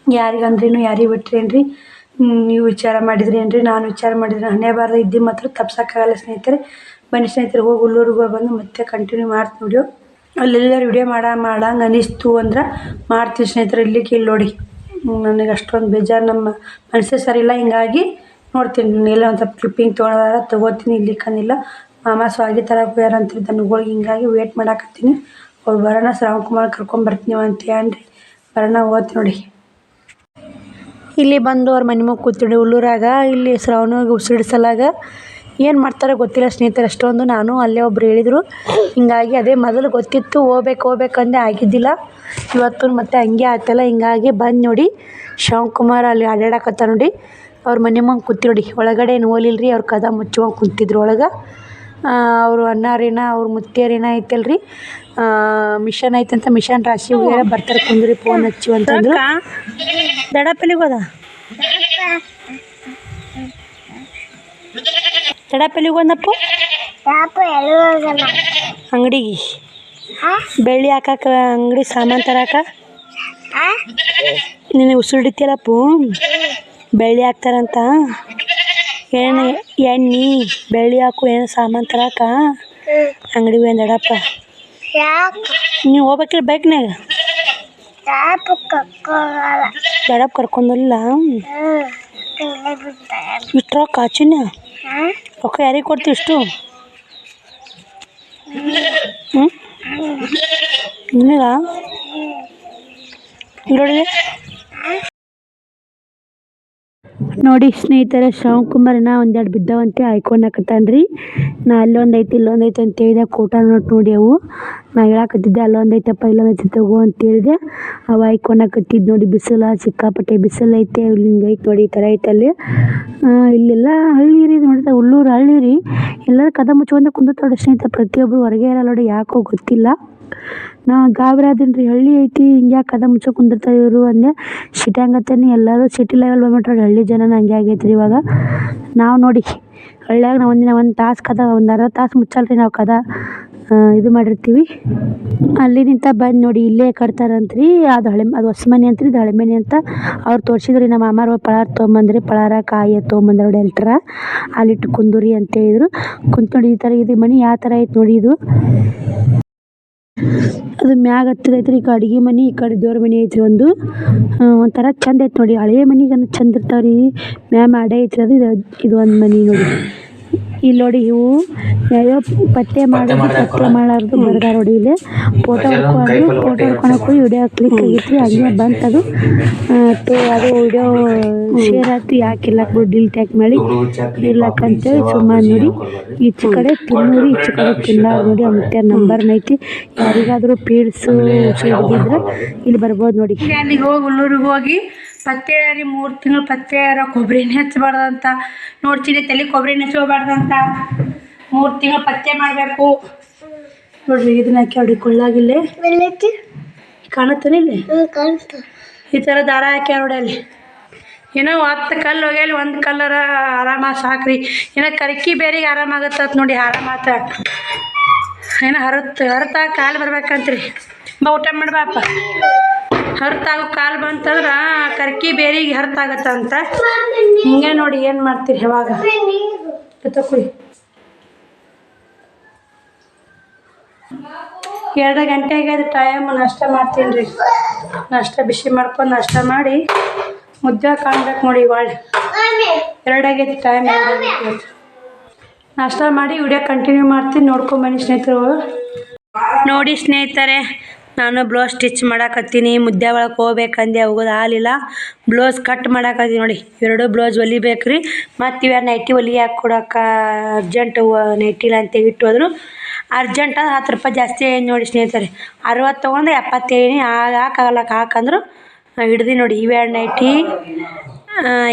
[SPEAKER 1] ಯಾರಿಗಂದ್ರೇನು ಯಾರಿಗೆ ಬಿಟ್ರೇನ್ರಿ ನೀವು ವಿಚಾರ ಮಾಡಿದ್ರಿ ಏನ್ರಿ ನಾನು ವಿಚಾರ ಮಾಡಿದ್ರೆ ಹಣೆ ಬಾರದ ಇದ್ದು ಮಾತ್ರ ತಪ್ಸೋಕ್ಕಾಗಲ್ಲ ಸ್ನೇಹಿತರೆ ಬನ್ನಿ ಸ್ನೇಹಿತರೆ ಹೋಗಿ ಹುಲ್ಲೂರಿಗೆ ಹೋಗಿ ಬಂದು ಮತ್ತೆ ಕಂಟಿನ್ಯೂ ಮಾಡ್ತೀನಿ ವಿಡಿಯೋ ಅಲ್ಲೆಲ್ಲರೂ ವಿಡಿಯೋ ಮಾಡಂಗೆ ಅನಿಸ್ತು ಅಂದ್ರೆ ಮಾಡ್ತೀನಿ ಸ್ನೇಹಿತರೆ ಇಲ್ಲಿಗೆ ಇಲ್ಲಿ ನೋಡಿ ನನಗೆ ಅಷ್ಟೊಂದು ಬೇಜಾರು ನಮ್ಮ ಮನಸ್ಸೇ ಸರಿ ಇಲ್ಲ ಹಿಂಗಾಗಿ ನೋಡ್ತೀನಿ ಎಲ್ಲ ಒಂದು ಸ್ವಲ್ಪ ಕ್ಲಿಪ್ಪಿಂಗ್ ತೊಗೋತೀನಿ ಇಲ್ಲಿಕ್ಕಂದಿಲ್ಲ ಮಾಮ ಸ್ವಾಗಿ ತರಕ್ಕೆ ಹೋಗ್ಯಾರ ಅಂತೀರಿ ದನಗಳಿಗೆ ಹಿಂಗಾಗಿ ವೇಟ್ ಮಾಡಾಕತ್ತೀನಿ ಅವ್ರು ಬರೋಣ ಶ್ರಾವಣ್ ಕುಮಾರ್ ಕರ್ಕೊಂಬರ್ತೀನಿ ಅಂತ ಹೇಳ್ರಿ ಬರೋಣ ಹೋಗ್ತೀನಿ ನೋಡಿ ಇಲ್ಲಿ ಬಂದು ಅವ್ರ ಮನೆ ಮಗ ಕೂತ್ಬಿಡಿ ಹುಲ್ಲೂರಾಗ ಇಲ್ಲಿ ಶ್ರಾವಣಿಗೆ ಉಸಿರಿಡ್ಸಲಾಗ ಏನು ಮಾಡ್ತಾರೋ ಗೊತ್ತಿಲ್ಲ ಸ್ನೇಹಿತರೆ ಅಷ್ಟೊಂದು ನಾನು ಅಲ್ಲೇ ಒಬ್ರು ಹೇಳಿದರು ಹಿಂಗಾಗಿ ಅದೇ ಮೊದಲು ಗೊತ್ತಿತ್ತು ಹೋಗ್ಬೇಕಂದೆ ಆಗಿದ್ದಿಲ್ಲ ಇವತ್ತು ಮತ್ತೆ ಹಂಗೆ ಆಯ್ತಲ್ಲ ಹಿಂಗಾಗಿ ಬಂದು ನೋಡಿ ಶ್ರಾವಣ್ ಕುಮಾರ್ ಅಲ್ಲಿ ಅಡ್ಡಾಡಕತ್ತ ನೋಡಿ ಅವ್ರ ಮನೆ ಮಗ ಕೂತಿ ನೋಡಿ ಒಳಗಡೆ ಏನು ಹೋಲಿಲ್ಲ ರೀ ಅವ್ರ ಕದ ಮುಚ್ಕೊಂಡು ಕುಂತಿದ್ರು ಒಳಗೆ ಅವರು ಅಣ್ಣಾರೇನ ಅವ್ರ ಮುತ್ತಿಯರೇನ ಐತಲ್ರಿ ಮಿಷನ್ ಐತಂತ ಮಿಷನ್ ರಾಶಿ ಹೋಗ್ಯಾರ ಬರ್ತಾರೆ ಕುಂದ್ರಿ ಫೋನ್ ಹಚ್ಚು ಅಂತಂದ್ರು ದಡಪಲ್ಲಿಗೆ ಹೋದ ದಡಪಲ್ಲಿಗೆ ಹೋದಪ್ಪ ಅಂಗಡಿಗೆ ಬೆಳ್ಳಿ ಹಾಕಕ್ಕ ಅಂಗಡಿ ಸಾಮಾನು ತರಾಕ ನೀನು ಉಸಿಡಿತಿಯಲ್ಲಪ್ಪು ಬೆಳ್ಳಿ ಹಾಕ್ತಾರಂತ ಏನು ಎಣ್ಣೆ ಬೆಳ್ಳಿ ಹಾಕು ಏನು ಸಾಮಾನು ತರಾಕ ಅಂಗಡಿಗೆ ಒಂದು ದಡಪ್ಪ ನೀವು ಹೋಗ್ಬೇಕಿಲ್ಲ ಬೈಕ್ನಾಗ ದಡಪ್ ಕರ್ಕೊಂಡಲ್ಲ ಇಷ್ಟು ರೊಕ್ಕ ಆಚಿನ ರೊಕ್ಕ ಯಾರಿಗೆ ಕೊಡ್ತೀವಿ ಇಷ್ಟು ನಿನಗ ನೋಡಿ ನೋಡಿ ಸ್ನೇಹಿತರೆ ಶ್ರಾವಣ್ ಕುಮಾರ್ನ ಒಂದೆರಡು ಬಿದ್ದಾವಂತೆ ಹಾಯ್ಕೊಳಕತ್ತಾನ್ರಿ ನಾ ಅಲ್ಲೊಂದು ಐತಿ ಇಲ್ಲೊಂದು ಐತಿ ಅಂತ ಹೇಳಿದೆ ಕೋಟ ನೋಡಿ ಅವು ನಾ ಹೇಳಕತ್ತಿದ್ದೆ ಅಲ್ಲೊಂದು ಐತಪ್ಪ ಇಲ್ಲೊಂದು ಐತಿ ತಗೋ ಅಂತ ಹೇಳಿದೆ ಅವು ಹಾಯ್ಕೊಳಕತ್ತಿದ್ದು ನೋಡಿ ಬಿಸಿಲು ಸಿಕ್ಕಾಪಟ್ಟೆ ಬಿಸಿಲು ಐತೆ ಹಿಂಗೆ ಐತೆ ನೋಡಿ ಈ ಥರ ಐತೆ ಅಲ್ಲಿ ಇಲ್ಲೆಲ್ಲ ಹಳ್ಳಿ ರೀ ನೋಡಿದ್ರೆ ಹುಲ್ಲೂರು ಹಳ್ಳಿ ರೀ ಎಲ್ಲರೂ ಕದ ಮುಚ್ಕೊಂಡೆ ಕುಂದಿರ್ತಾವೆ ಸ್ನೇಹಿತರೆ ಪ್ರತಿಯೊಬ್ಬರು ಹೊರಗೆ ಇರಲ್ಲ ನೋಡಿ ಯಾಕೋ ಗೊತ್ತಿಲ್ಲ ನಾ ಗಾಬರಿ ಆದೀನಿ ರೀ ಹಳ್ಳಿ ಐತಿ ಹಿಂಗೆ ಯಾಕೆ ಕದ ಮುಚ್ಚೋ ಕುಂದಿರ್ತಾರೆ ಇವರು ಅಂದೆ ಸಿಟಿ ಹಂಗತ್ತೇನೆ ಎಲ್ಲರೂ ಸಿಟಿ ಲೆವೆಲ್ ಬಂದ್ಬಿಟ್ರೆ ಹಳ್ಳಿ ಜನನ ಹಂಗೆ ಆಗೈತೆ ರೀ ಇವಾಗ ನಾವು ನೋಡಿ ಹಳ್ಳಿಯಾಗ ನಾವು ಒಂದಿನ ಒಂದು ತಾಸು ಕದ ಒಂದು ಅರ್ಧ ತಾಸು ಮುಚ್ಚಲ್ರಿ ನಾವು ಕದ ಇದು ಮಾಡಿರ್ತೀವಿ ಅಲ್ಲಿ ನಿಂತ ಬಂದು ನೋಡಿ ಇಲ್ಲೇ ಕಟ್ತಾರಂತ್ರಿ ಅದು ಹೊಸ ಮನೆ ಅಂತ್ರಿ ಇದು ಹಳೆ ಮನೆ ಅಂತ ಅವ್ರು ತೋರಿಸಿದ್ರಿ ನಮ್ಮ ಮಾಮಾರು ಪಳಾರ ತೊಗೊಂಬಂದ್ರಿ ಪಳಾರ ಕಾಯಿ ತೊಗೊಂಬಂದ್ರ ನೋಡಿ ಎಲ್ಟ್ರ ಅಲ್ಲಿಟ್ಟು ಕುಂದುರಿ ಅಂತ ಹೇಳಿದ್ರು ಕುಂತು ನೋಡಿ ಈ ಥರ ಇದು ಮನೆ ಯಾವ ಥರ ಐತೆ ನೋಡಿ ಇದು ಅದು ಮ್ಯಾಗ ಹತ್ತದೈತ್ರಿ ಈ ಕಡೆ ಅಡುಗೆ ಮನೆ ಈ ಕಡೆ ದೇವ್ರ ಮನೆ ಐತ್ರಿ ಒಂದು ಒಂಥರ ಚಂದ ಐತೆ ನೋಡಿ ಹಳೆಯ ಮನೆಗನ್ನ ಚಂದ ಇರ್ತಾವ್ರಿ ಮಾಡೇ ಐತ್ರಿ ಅದು ಇದು ಒಂದು ಮನೆ ನೋಡಿ ಇಲ್ಲಿ ನೋಡಿ ಇವು ಯಾವ್ಯಾವ ಪತ್ತೆ ಮಾಡಾರ್ದು ಬರ್ದಾರ ನೋಡಿ ಇಲ್ಲಿ ಫೋಟೋ ಹೊಡ್ಕೊಳಕ್ಕೂ ವಿಡಿಯೋ ಕ್ಲಿಕ್ ಆಗಿತ್ತು ಹಂಗೆ ಬಂತದು ಅದು ವಿಡಿಯೋ ಶೇರ್ ಆಯ್ತು ಯಾಕಿಲ್ಲ ಡಿಲೀಟ್ ಯಾಕೆ ಮಾಡಿ ಇರ್ಲಕ್ಕಂತೇಳಿ ಸುಮ್ಮನೆ ನೋಡಿ ಈಚೆ ಕಡೆ ತಿನ್ನೂರು ಈಚೆ ಕಡೆ ತಿನ್ನಾರು ನೋಡಿ ಮತ್ತೆ ನಂಬರ್ನ ಐತಿ ಯಾರಿಗಾದರೂ ಪೀಡ್ಸು ಇದ್ರೆ ಇಲ್ಲಿ ಬರ್ಬೋದು ನೋಡಿ ಅಲ್ಲಿಗೆ ಹೋಗಿ ಹುಲ್ಲೂರಿಗೆ ಹೋಗಿ ಪತ್ತೆ ರೀ 3 ತಿಂಗಳು ಪತ್ತೆ ಕೊಬ್ಬರಿ ಎಣ್ಣೆ ಹಚ್ಚಬಾರ್ದಂತ ನೋಡ್ತೀನಿ ತಲೆ ಕೊಬ್ಬರಿ ಎಣ್ಣೆ ಹಚ್ಕೋಬಾರ್ದಂತ 3 ತಿಂಗಳು ಪತ್ತೆ ಮಾಡಬೇಕು ನೋಡ್ರಿ ಇದನ್ನ ಹಾಕಿ ಅವ್ರಿಗೆ ಕೊಳ್ಳಾಗಿಲ್ಲೇ ಕಾಣುತ್ತಾನೆ ಇಲ್ಲಿ ಈ ಥರ ದಾರ ಹಾಕಿ ನೋಡಿ ಅಲ್ಲಿ ಏನೋ 10 ಕಲ್ಲು ಹೋಗ್ಯಾಲಿ 1 ಕಲ್ಲರ ಆರಾಮ ಸಾಕ್ರಿ ಏನೋ ಕರ್ಕಿ ಬೇರೆಗೆ ಆರಾಮಾಗತ್ತ ನೋಡಿ ಆರಾಮಾತ ಏನೋ ಹರತಾಗ ಕಾಲು ಬರ್ಬೇಕಂತ್ರಿ ಬಾ ಊಟ ಮಾಡ್ಬಾಪ ಹರ್ತಾಗ ಕಾಲು ಬಂತಂದ್ರೆ ಕರ್ಕಿ ಬೇರಿಗೆ ಹರ್ತಾಗತ್ತಂತ ಹಿಂಗೆ ನೋಡಿ ಏನು ಮಾಡ್ತೀರಿ ಯಾವಾಗ ತಗೊಳ್ಳಿ 2 ಗಂಟೆ ಆಗ್ಯದ ಟೈಮ್ ನಾಷ್ಟ ಮಾಡ್ತೀನಿ ರೀ ನಾಷ್ಟ ಬಿಸಿ ಮಾಡ್ಕೊಂಡು ನಾಷ್ಟ ಮಾಡಿ ಮುದ್ದೆ ಕಾಣ್ಬೇಕು ನೋಡಿ ಒಳ್ಳೆ 2 ಆಗೈತಿ ಟೈಮ್ ನಾಷ್ಟ ಮಾಡಿ ವಿಡಿಯೋ ಕಂಟಿನ್ಯೂ ಮಾಡ್ತೀನಿ ನೋಡ್ಕೊಂಬನ್ನಿ ಸ್ನೇಹಿತರು ನೋಡಿ ಸ್ನೇಹಿತರೆ ನಾನು ಬ್ಲೌಸ್ ಸ್ಟಿಚ್ ಮಾಡಾಕತ್ತೀನಿ ಮುದ್ದೆ ಒಳಗೆ ಹೋಗ್ಬೇಕಂದೆ ಹೋಗೋದು ಆಗಲಿಲ್ಲ ಬ್ಲೌಸ್ ಕಟ್ ಮಾಡಾಕತ್ತೀನಿ ನೋಡಿ 2 ಬ್ಲೌಸ್ ಹೊಲಿಬೇಕು ರೀ ಮತ್ತು ಇವ್ಯಾರು ನೈಟಿ ಹೊಲಿಗೆ ಹಾಕ್ಕೊಡಕ್ಕೆ ಅರ್ಜೆಂಟ್ ನೈಟಿಲ್ಲ ಅಂತ ಇಟ್ಟು ಹೋದ್ರು ಅರ್ಜೆಂಟ್ ಅಂದ್ರೆ 10 ರೂಪಾಯಿ ಜಾಸ್ತಿ ಏನು ನೋಡಿ ಸ್ನೇಹಿತರೆ 60 ತೊಗೊಂಡು 70 ಹಾಕಾಗಲ್ಲ ಹಾಕಂದ್ರು ಹಿಡ್ದು ನೋಡಿ ಇವೆರಡು ನೈಟಿ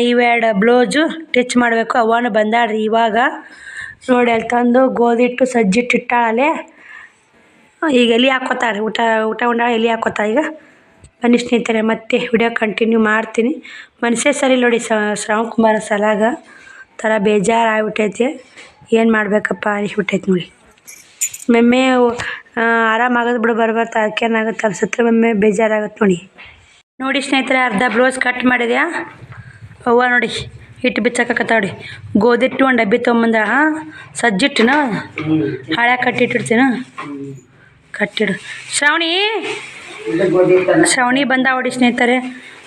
[SPEAKER 1] ಇವೆರಡು ಬ್ಲೌಸು ಸ್ಟಿಚ್ ಮಾಡಬೇಕು ಅವನು ಬಂದಾಡ್ರಿ ಇವಾಗ ನೋಡಿ ಅಲ್ಲಿ ತಂದು ಗೋಧಿ ಹಿಟ್ಟು ಸಜ್ಜಿಟ್ಟು ಇಟ್ಟಾಳಲೆ ಈಗ ಎಲೆ ಹಾಕ್ಕೋತಾರೆ ಊಟ ಉಂಡಾಗ ಎಲೆ ಹಾಕ್ಕೋತಾ ಈಗ. ಬನ್ನಿ ಸ್ನೇಹಿತರೆ, ಮತ್ತೆ ವಿಡಿಯೋ ಕಂಟಿನ್ಯೂ ಮಾಡ್ತೀನಿ. ಮನಸ್ಸೇ ಸರಿ ನೋಡಿ ಶ್ರವಣ ಕುಮಾರ ಸಲಾಗ ಥರ ಬೇಜಾರು ಆಗ್ಬಿಟ್ಟೈತಿ. ಏನು ಮಾಡಬೇಕಪ್ಪ ಅನಿಸ್ಬಿಟ್ಟೈತಿ ನೋಡಿ. ಮೆಮ್ಮೆ ಆರಾಮಾಗೋದು ಬಿಡು ಬರ್ಬರ್ತಾ ಅದಕ್ಕೇನಾಗುತ್ತೆ ಅನ್ಸುತ್ತೆ, ಮೆಮ್ಮೆ ಬೇಜಾರಾಗುತ್ತೆ ನೋಡಿ ಸ್ನೇಹಿತರೆ. ಅರ್ಧ ಬ್ಲೌಸ್ ಕಟ್ ಮಾಡಿದ್ಯಾ ಅವ್ವ ನೋಡಿ, ಹಿಟ್ಟು ಬಿಚ್ಚಾಕತ್ತ ನೋಡಿ. ಗೋಧಿಟ್ಟು ಒಂದು ಡಬ್ಬಿ ತೊಗೊಂಬಂದ, ಸಜ್ಜಿಟ್ಟಿನ ಹಳೆ ಕಟ್ಟಿಟ್ಟಿರ್ತೀನ, ಕಟ್ಟಿಡು. ಶ್ರಾವಣಿ ಬಂದ ನೋಡಿ ಸ್ನೇಹಿತರೆ.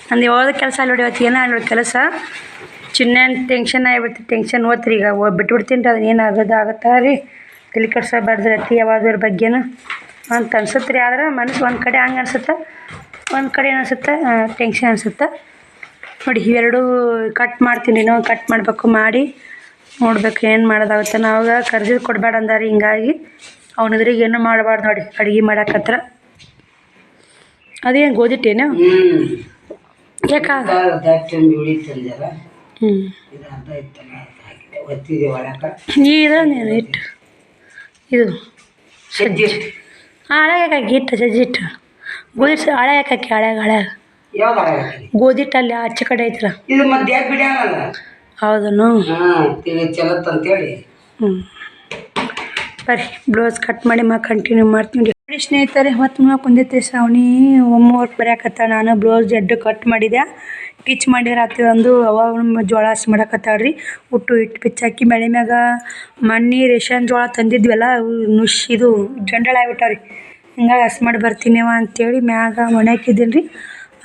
[SPEAKER 1] ನಂದು ಯಾವ್ದು ಕೆಲಸ ಅಲ್ಲಿ ಹೊಡಿವತ್ತು ಏನೋ ನೋಡಿ ಕೆಲಸ. ಚಿನ್ನ ಟೆನ್ಷನ್ ಆಗಿಬಿಡ್ತೀವಿ, ಟೆನ್ಷನ್ ಓದ್ರಿ ಈಗ ಬಿಟ್ಬಿಡ್ತೀನಿ ರೀ. ಅದನ್ನ ಏನಾಗೋದು ಆಗುತ್ತಾ ರೀ, ತಲೆ ಕೆಡ್ಸೋಬಾರ್ದು ಅತಿ ಯಾವ್ದ್ರ ಬಗ್ಗೆನೂ ಅಂತ ಅನ್ಸುತ್ತೆ ರೀ. ಆದ್ರೆ ಮನಸ್ಸು ಒಂದು ಕಡೆ ಹಂಗೆ ಅನ್ಸುತ್ತೆ, ಒಂದು ಕಡೆ ಏನು ಅನ್ಸುತ್ತೆ ಟೆನ್ಷನ್ ಅನ್ಸುತ್ತೆ ನೋಡಿ. ಇವೆರಡು ಕಟ್ ಮಾಡ್ತೀನಿ, ಇನ್ನೊಂದು ಕಟ್ ಮಾಡಬೇಕು, ಮಾಡಿ ನೋಡ್ಬೇಕು ಏನು ಮಾಡೋದಾಗುತ್ತೆ. ನಾವಾಗ ಕರ್ಜಿದ್ದು ಕೊಡಬೇಡ ಅಂದಾರಿ, ಹಿಂಗಾಗಿ ಅವನದ್ರಿಗೆ ಏನೂ ಮಾಡಬಾರ್ದು ನೋಡಿ ಅಡುಗೆ ಮಾಡಕತ್ರ. ಅದೇನು ಗೋಧಿಟ್ಟೇನು ಯಾಕ ಇದೇನು ಹಿಟ್ಟು ಇದು ಸಜ್ಜಿ ಹಳೆ ಹಾಕಿ ಹಿಟ್ಟು ಸಜ್ಜಿ ಹಿಟ್ಟು ಗೋಧಿ ಹಳೆ ಹಾಕಿ ಹಳೆ ಗೋಧಿಟ್ಟಲ್ಲಿ ಆಚೆ ಕಡೆ ಐತಲ್ಲ ಹೌದನು. ಬರ್ರಿ ಬ್ಲೌಸ್ ಕಟ್ ಮಾಡಿ ಕಂಟಿನ್ಯೂ ಮಾಡ್ತೀನಿ ನೋಡಿ ಸ್ನೇಹಿತರೆ. ಹೊತ್ತು ಕುಂದೈತೆ ಶ್ರಾವಣಿ ಹೋಮ್ವರ್ಕ್ ಬರೆಯಕತ್ತ. ನಾನು ಬ್ಲೌಸ್ ಜಡ್ಡು ಕಟ್ ಮಾಡಿದೆ, ಟಿಚ್ ಮಾಡಿದ್ರೆ ರಾತ್ರಿ ಒಂದು ಅವ ಜೋಳ ಹಸಿ ಮಾಡಕತ್ತಾಳ್ರಿ. ಹಿಟ್ಟು ಬಿಚ್ಚಾಕಿ ಬೆಳೆ ಮ್ಯಾಗ ಮಣ್ಣಿ ರೇಷನ್ ಜೋಳ ತಂದಿದ್ವಲ್ಲ ಇದು ಜಂಡಳ ಆಗ್ಬಿಟ್ಟಾವ್ರಿ. ಹಿಂಗಾಗಿ ಹಸಿ ಮಾಡಿ ಬರ್ತೀನಿವ ಅಂತೇಳಿ ಮ್ಯಾಗ ಮನೆ ಹಾಕಿದ್ದೀನಿ ರೀ.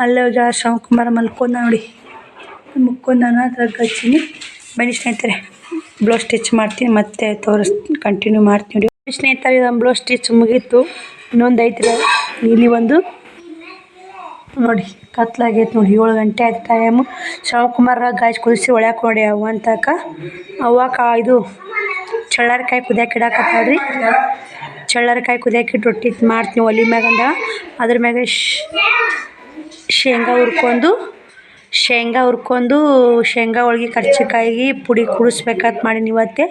[SPEAKER 1] ಅಲ್ಲೇ ಹೋಗಿ ಶ್ರವಣ ಕುಮಾರ ಮಲ್ಕೊಂಡ ನೋಡಿ, ಮುಕ್ಕೊಂಡಾನ ಅದ್ರಾಗ ಹಚ್ಚೀನಿ. ಬನ್ನಿ ಸ್ನೇಹಿತರೆ, ಬ್ಲೌಸ್ ಸ್ಟಿಚ್ ಮಾಡ್ತೀನಿ, ಮತ್ತೆ ಕಂಟಿನ್ಯೂ ಮಾಡ್ತೀನಿ ಸ್ನೇಹಿತರೆ. ಇದೊಂದು ಬ್ಲೌಸ್ ಸ್ಟಿಚ್ ಮುಗೀತು, ಇನ್ನೊಂದು ಐತ್ರಿ ಇಲ್ಲಿ ಒಂದು ನೋಡಿ. ಕತ್ಲಾಗೈತೆ ನೋಡಿ, 7 ಗಂಟೆ ಆಯ್ತು ಟೈಮು. ಶ್ರವಣ ಕುಮಾರ ಗಾಯ್ಸ್ ಕುದಿಸಿ ಒಳ್ಯಾಕೆ ನೋಡಿ ಅವ ಅಂತಕ ಇದು ಚಳ್ಳಾರಕಾಯಿ ಕುದಿಯಾಕೆ ಇಡಾಕತ್ತಾಳ್ರಿ. ಚಳ್ಳಾರಕಾಯಿ ಕುದಿಯಾಕಿಟ್ಟು ರೊಟ್ಟಿ ಮಾಡ್ತೀನಿ ಒಲೆ ಮ್ಯಾಗಂದ. ಅದ್ರ ಮ್ಯಾಗ ಶೇಂಗಾ ಹುರ್ಕೊಂಡು ಶೇಂಗಾ ಹೋಳ್ಗೆ ಕರ್ಚಿಕಾಯಿಗೆ ಪುಡಿ ಕುಡಿಸ್ಬೇಕಂತ ಮಾಡೀನಿ ಇವತ್ತೇ.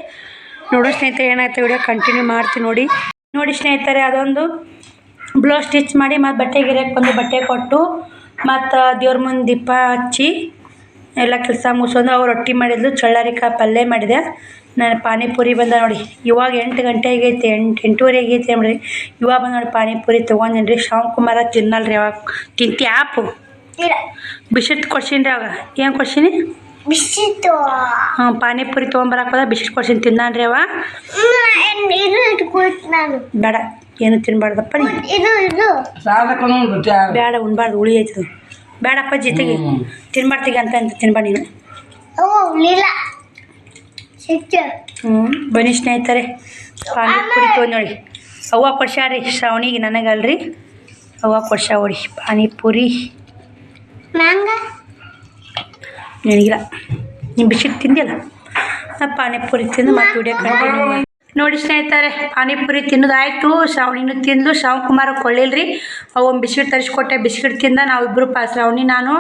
[SPEAKER 1] ನೋಡೋ ಸ್ನೇಹಿತರೆ ಏನಾಯ್ತು ವಿಡಿಯೋ ಕಂಟಿನ್ಯೂ ಮಾಡ್ತೀನಿ ನೋಡಿ ಸ್ನೇಹಿತರೆ. ಅದೊಂದು ಬ್ಲೌಸ್ ಸ್ಟಿಚ್ ಮಾಡಿ ಮತ್ತು ಬಟ್ಟೆ ಗಿರಿಯಕ್ಕೆ ಬಂದು ಬಟ್ಟೆ ಕೊಟ್ಟು ಮತ್ತು ದೇವ್ರ ಮುಂದೆ ದೀಪ ಹಚ್ಚಿ ಎಲ್ಲ ಕೆಲಸ ಮುಗಿಸೋದು. ಅವ್ರು ರೊಟ್ಟಿ ಮಾಡಿದ್ಲು, ಚಳ್ಳಾರಿಕಾಯಿ ಪಲ್ಯ ಮಾಡಿದೆ. ನಾನು ಪಾನಿಪುರಿ ಬಂದ ನೋಡಿ. ಇವಾಗ 8 ಗಂಟೆ ಆಗೈತಿ, 8:30 ಆಗೈತಿ ಅಂದ್ರಿ. ಇವಾಗ ಬಂದು ನೋಡಿ ಪಾನಿಪುರಿ ತೊಗೊಂಡಿನಿ ರೀ. ಶ್ರವಣ ಕುಮಾರ ತಿನ್ನಲ್ರಿ. ಯಾವಾಗ ತಿಂತಿ ಆಪು ಬಿಸಿಟ್ಟು ಕೊಡ್ಸೀನಿ ರೀ. ಅವಾಗ ಏನು ಕೊಡ್ಸೀನಿ
[SPEAKER 2] ಬಿಸಿಟ್ಟು
[SPEAKER 1] ಪಾನಿಪುರಿ ತೊಗೊಂಬರಕ್ಕೆ ಬಿಸಿಟ್ಟು ಕೊಡ್ಸೀನಿ ತಿಂದಾನ್ರಿ ಅವ. ಬೇಡ ಏನು ತಿನ್ಬಾರ್ದಪ್ಪ ನೀ, ಬೇಡ ಉಣ್ಬಾರ್ದು, ಹುಳಿ ಆಯ್ತದ. ಬೇಡಪ್ಪ ಜೊತೆಗೆ ತಿನ್ಬಾರ್ತೀಗ ಅಂತ ತಿನ್ಬಾರ್ದು ನೀನು. ಬನ್ನಿ ಸ್ನೇಹಿತರೆ, ಪಾನಿಪುರಿ ತೊಗೊಂಡು ನೋಡಿ. ಅವ್ವ ಕೊಡ್ಸ್ಯಾರಿ ಶ್ರಾವಣಿಗೆ, ನನಗಲ್ರಿ ಅವ್ವ ಕೊಡ್ಸ್ಯಾ ನೋಡಿ ಪಾನಿಪುರಿ. ನನಗಿಲ್ಲ, ನೀವು ಬಿಸಿಟ್ಟು ತಿಂದಿಲ್ಲ. ಪಾನಿಪುರಿ ತಿಂದು ಮತ್ತೆ ವಿಡಿಯೋ ಕಂಟಿನ್ಯೂ ಮಾಡಿ ನೋಡಿ ಸ್ನೇಹಿತರೆ. ಪಾನಿಪುರಿ ತಿನ್ನೋದಾಯ್ತು, ಶ್ರಾವಣಿನೂ ತಿಂದು. ಶ್ರವಣ ಕುಮಾರ ಕೊಳ್ಳಿಲ್ರಿ, ಅವ ಬಿಸ್ಕಿಟ್ ತರಿಸ್ಕೊಟ್ಟೆ, ಬಿಸ್ಕಿಟ್ ತಿಂದ. ನಾವಿಬ್ಬರು ಶ್ರಾವಣಿ ನಾನು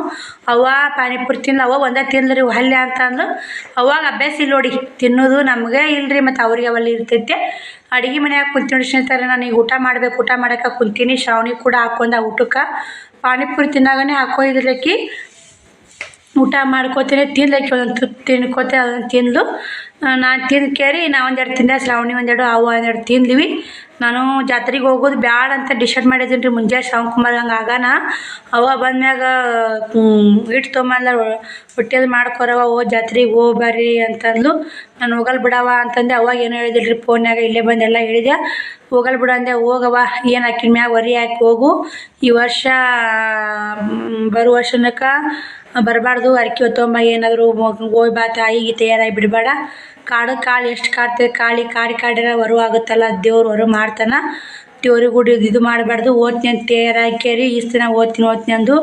[SPEAKER 1] ಅವ್ವ ಪಾನಿಪುರಿ ತಿಂದು. ಅವ ಒಂದೇ ತಿಂದ್ರಿ ಹಲ್ಲೆ ಅಂತ ಅಂದು. ಅವಾಗ ಅಭ್ಯಾಸ ಇಲ್ಲ ನೋಡಿ ತಿನ್ನೋದು, ನಮಗೆ ಇಲ್ಲರಿ ಮತ್ತು ಅವ್ರಿಗೆ ಅವಲ್ಲಿ ಇರ್ತೈತೆ. ಅಡುಗೆ ಮನೆಯಾಗ ಕುಂತೀನಿ ಸ್ನೇಹಿತರೆ. ನಾನು ಈಗ ಊಟ ಮಾಡಬೇಕು, ಊಟ ಮಾಡೋಕೆ ಕುಂತೀನಿ. ಶ್ರಾವಣಿ ಕೂಡ ಹಾಕೊಂಡ ಊಟಕ್ಕೆ ಪಾನಿಪುರಿ ತಿನ್ನಾಗನೇ ಹಾಕೊಂಡಿದ್ರಕ್ಕಿ ಊಟ ಮಾಡ್ಕೋತೀನಿ. ತಿನ್ಲಕ್ಕೆ ಒಂದೊಂದು ತಿನ್ಕೋತೆ, ಅದನ್ನು ತಿಂದು ನಾನು ತಿಂದು ಕೇರಿ ನಾ ಒಂದೆರಡು ತಿಂದೆ, ಶ್ರಾವಣಿ ಒಂದೆರಡು, ಅವು ಒಂದೆರಡು ತಿಂದ್ವಿ. ನಾನು ಜಾತ್ರೆಗೆ ಹೋಗೋದು ಬ್ಯಾಡ ಅಂತ ಡಿಸೈಡ್ ಮಾಡಿದ್ದೀನಿ ರೀ ಮುಂಜಾನೆ. ಶ್ರವಣ ಕುಮಾರ್ ಹಂಗೆ ಆಗಾನ ಅವ ಬಂದ್ಮ್ಯಾಗ ಹಿಟ್ಟು ತೊಗೊಂಬಂದ ಹೊಟ್ಟೆದು ಮಾಡ್ಕೊರವ, ಜಾತ್ರೆಗೆ ಹೋಗ್ಬರ್ರಿ ಅಂತಂದು. ನಾನು ಹೋಗಲ್ ಬಿಡವ ಅಂತಂದೆ. ಅವಾಗ ಏನೋ ಹೇಳಿದಿಲ್ಲ ರೀ ಫೋನ್ಯಾಗ, ಇಲ್ಲೇ ಬಂದೆಲ್ಲ ಹೇಳಿದೆ. ಹೋಗಲ್ ಬಿಡು ಅಂದೆ. ಹೋಗವ ಏನು ಹಾಕಿನ ಮ್ಯಾಗ ವರಿ ಹಾಕಿ ಹೋಗು. ಈ ವರ್ಷ ಬರೋ ವರ್ಷನಕ್ಕೆ ಬರಬಾರ್ದು, ಅರ್ಕೆ ಹೊತ್ತೊಮ್ಮ ಏನಾದರೂ ಹೋಗಿ ಬಾ ತಾಯಿಗೆ ತಯಾರಾಗಿ ಬಿಡಬೇಡ. ಕಾಳು ಎಷ್ಟು ಕಾಡ್ತೇವೆ, ಕಾಡಿರ ಹೊರ ಆಗುತ್ತಲ್ಲ, ದೇವ್ರು ಹೊರ ಮಾಡ್ತಾನೆ. ದೇವ್ರಿಗೆ ಗುಡಿ ಇದು ಮಾಡಬಾರ್ದು. ಓದ್ತೀನಿ ಅಂತ ತಯಾರಾಕೇರಿ ಇಷ್ಟು ದಿನ ಓದ್ತೀನಿ ಅಂದು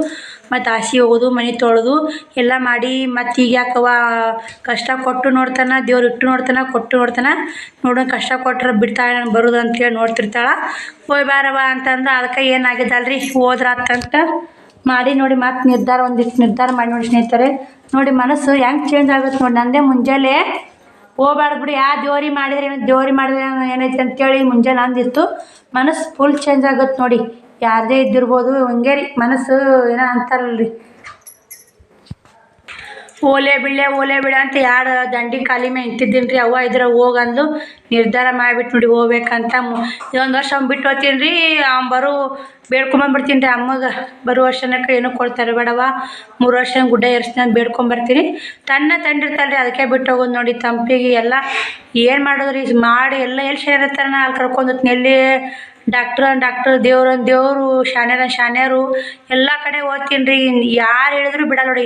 [SPEAKER 1] ಮತ್ತು ಹಾಸಿ ಹೋಗೋದು, ಮನೆ ತೊಳೆದು ಎಲ್ಲ ಮಾಡಿ ಮತ್ತು ಈಗ ಯಾಕವ ಕಷ್ಟ ಕೊಟ್ಟು ನೋಡ್ತಾನೆ, ದೇವ್ರು ಇಟ್ಟು ನೋಡ್ತಾನೆ, ಕೊಟ್ಟು ನೋಡ್ತಾನೆ. ನೋಡೋ ಕಷ್ಟ ಕೊಟ್ಟರೆ ಬಿಡ್ತಾಳೆ ನಾನು ಬರೋದು ಅಂತೇಳಿ ನೋಡ್ತಿರ್ತಾಳೆ. ಹೋಯ್ ಬಾರವ ಅಂತಂದ್ರೆ ಅದಕ್ಕೆ ಏನಾಗಿದ್ದಲ್ರಿ ಹೋದ್ರಾತಂತ ಮಾಡಿ ನೋಡಿ. ಮತ್ತು ಒಂದಿಷ್ಟು ನಿರ್ಧಾರ ಮಾಡಿ ನೋಡಿ ಸ್ನೇಹಿತರೆ. ನೋಡಿ ಮನಸ್ಸು ಹೆಂಗೆ ಚೇಂಜ್ ಆಗುತ್ತೆ ನೋಡಿ. ನಂದೇ ಮುಂಜಾನೆ ಹೋಗ್ಬಾರ್ದು ಬಿಡಿ, ದೇವ್ರಿ ಮಾಡಿದ್ರೆ ಏನೈತೆ ಅಂತೇಳಿ ಮುಂಜಾನೆ ಅಂದಿತ್ತು. ಮನಸ್ಸು ಫುಲ್ ಚೇಂಜ್ ಆಗುತ್ತೆ ನೋಡಿ. ಯಾರದೇ ಇದ್ದಿರ್ಬೋದು, ಹಂಗೆ ರೀ ಮನಸ್ಸು ಏನೋ ಅಂತಾರಲ್ರಿ, ಓಲೆ ಬೀಳೆ ಅಂತ ಎರಡು ದಂಡಿ ಖಾಲಿ ಮೇಲೆ ನಿಂತಿದ್ದೀನಿ ರೀ. ಅವ್ವ ಇದ್ರೆ ಹೋಗಂದು ನಿರ್ಧಾರ ಮಾಡಿಬಿಟ್ಟು ನೋಡಿ ಹೋಗ್ಬೇಕಂತ. ಇದೊಂದು ವರ್ಷ ಅವ್ನು ಬಿಟ್ಟು ಹೋಗ್ತೀನಿ ರೀ. ಅವ್ನು ಬೇಡ್ಕೊಂಬಂದ್ಬಿಡ್ತೀನಿ ರೀ ಅಮ್ಮಗೆ. ಬರೋ ವರ್ಷನಕ್ಕೆ ಏನೂ ಕೊಡ್ತಾರೆ ಬೇಡವ, 3 ವರ್ಷ ಗುಡ್ಡ ಏರಿಸ್ತೀನಿ ಅಂತ ಬೇಡ್ಕೊಂಬರ್ತೀನಿ. ತಂಡಿರ್ತಾಳೆ ರೀ, ಅದಕ್ಕೆ ಬಿಟ್ಟು ಹೋಗೋದು ನೋಡಿ. ತಂಪಿಗೆ ಎಲ್ಲ ಏನು ಮಾಡೋದು ರೀ, ಮಾಡಿ ಎಲ್ಲ ಎಲ್ಲಿ ಸೇರಿರ್ತಾರೆ. ಅಲ್ಲಿ ಕರ್ಕೊಂಡೋಗ್ತೀನಿ, ಎಲ್ಲಿ ಡಾಕ್ಟ್ರು, ದೇವರು ಶಾನ್ಯರು ಎಲ್ಲ ಕಡೆ ಓದ್ತೀನಿ ರೀ. ಯಾರು ಹೇಳಿದ್ರು ಬಿಡಲ್ಲ ನೋಡಿ.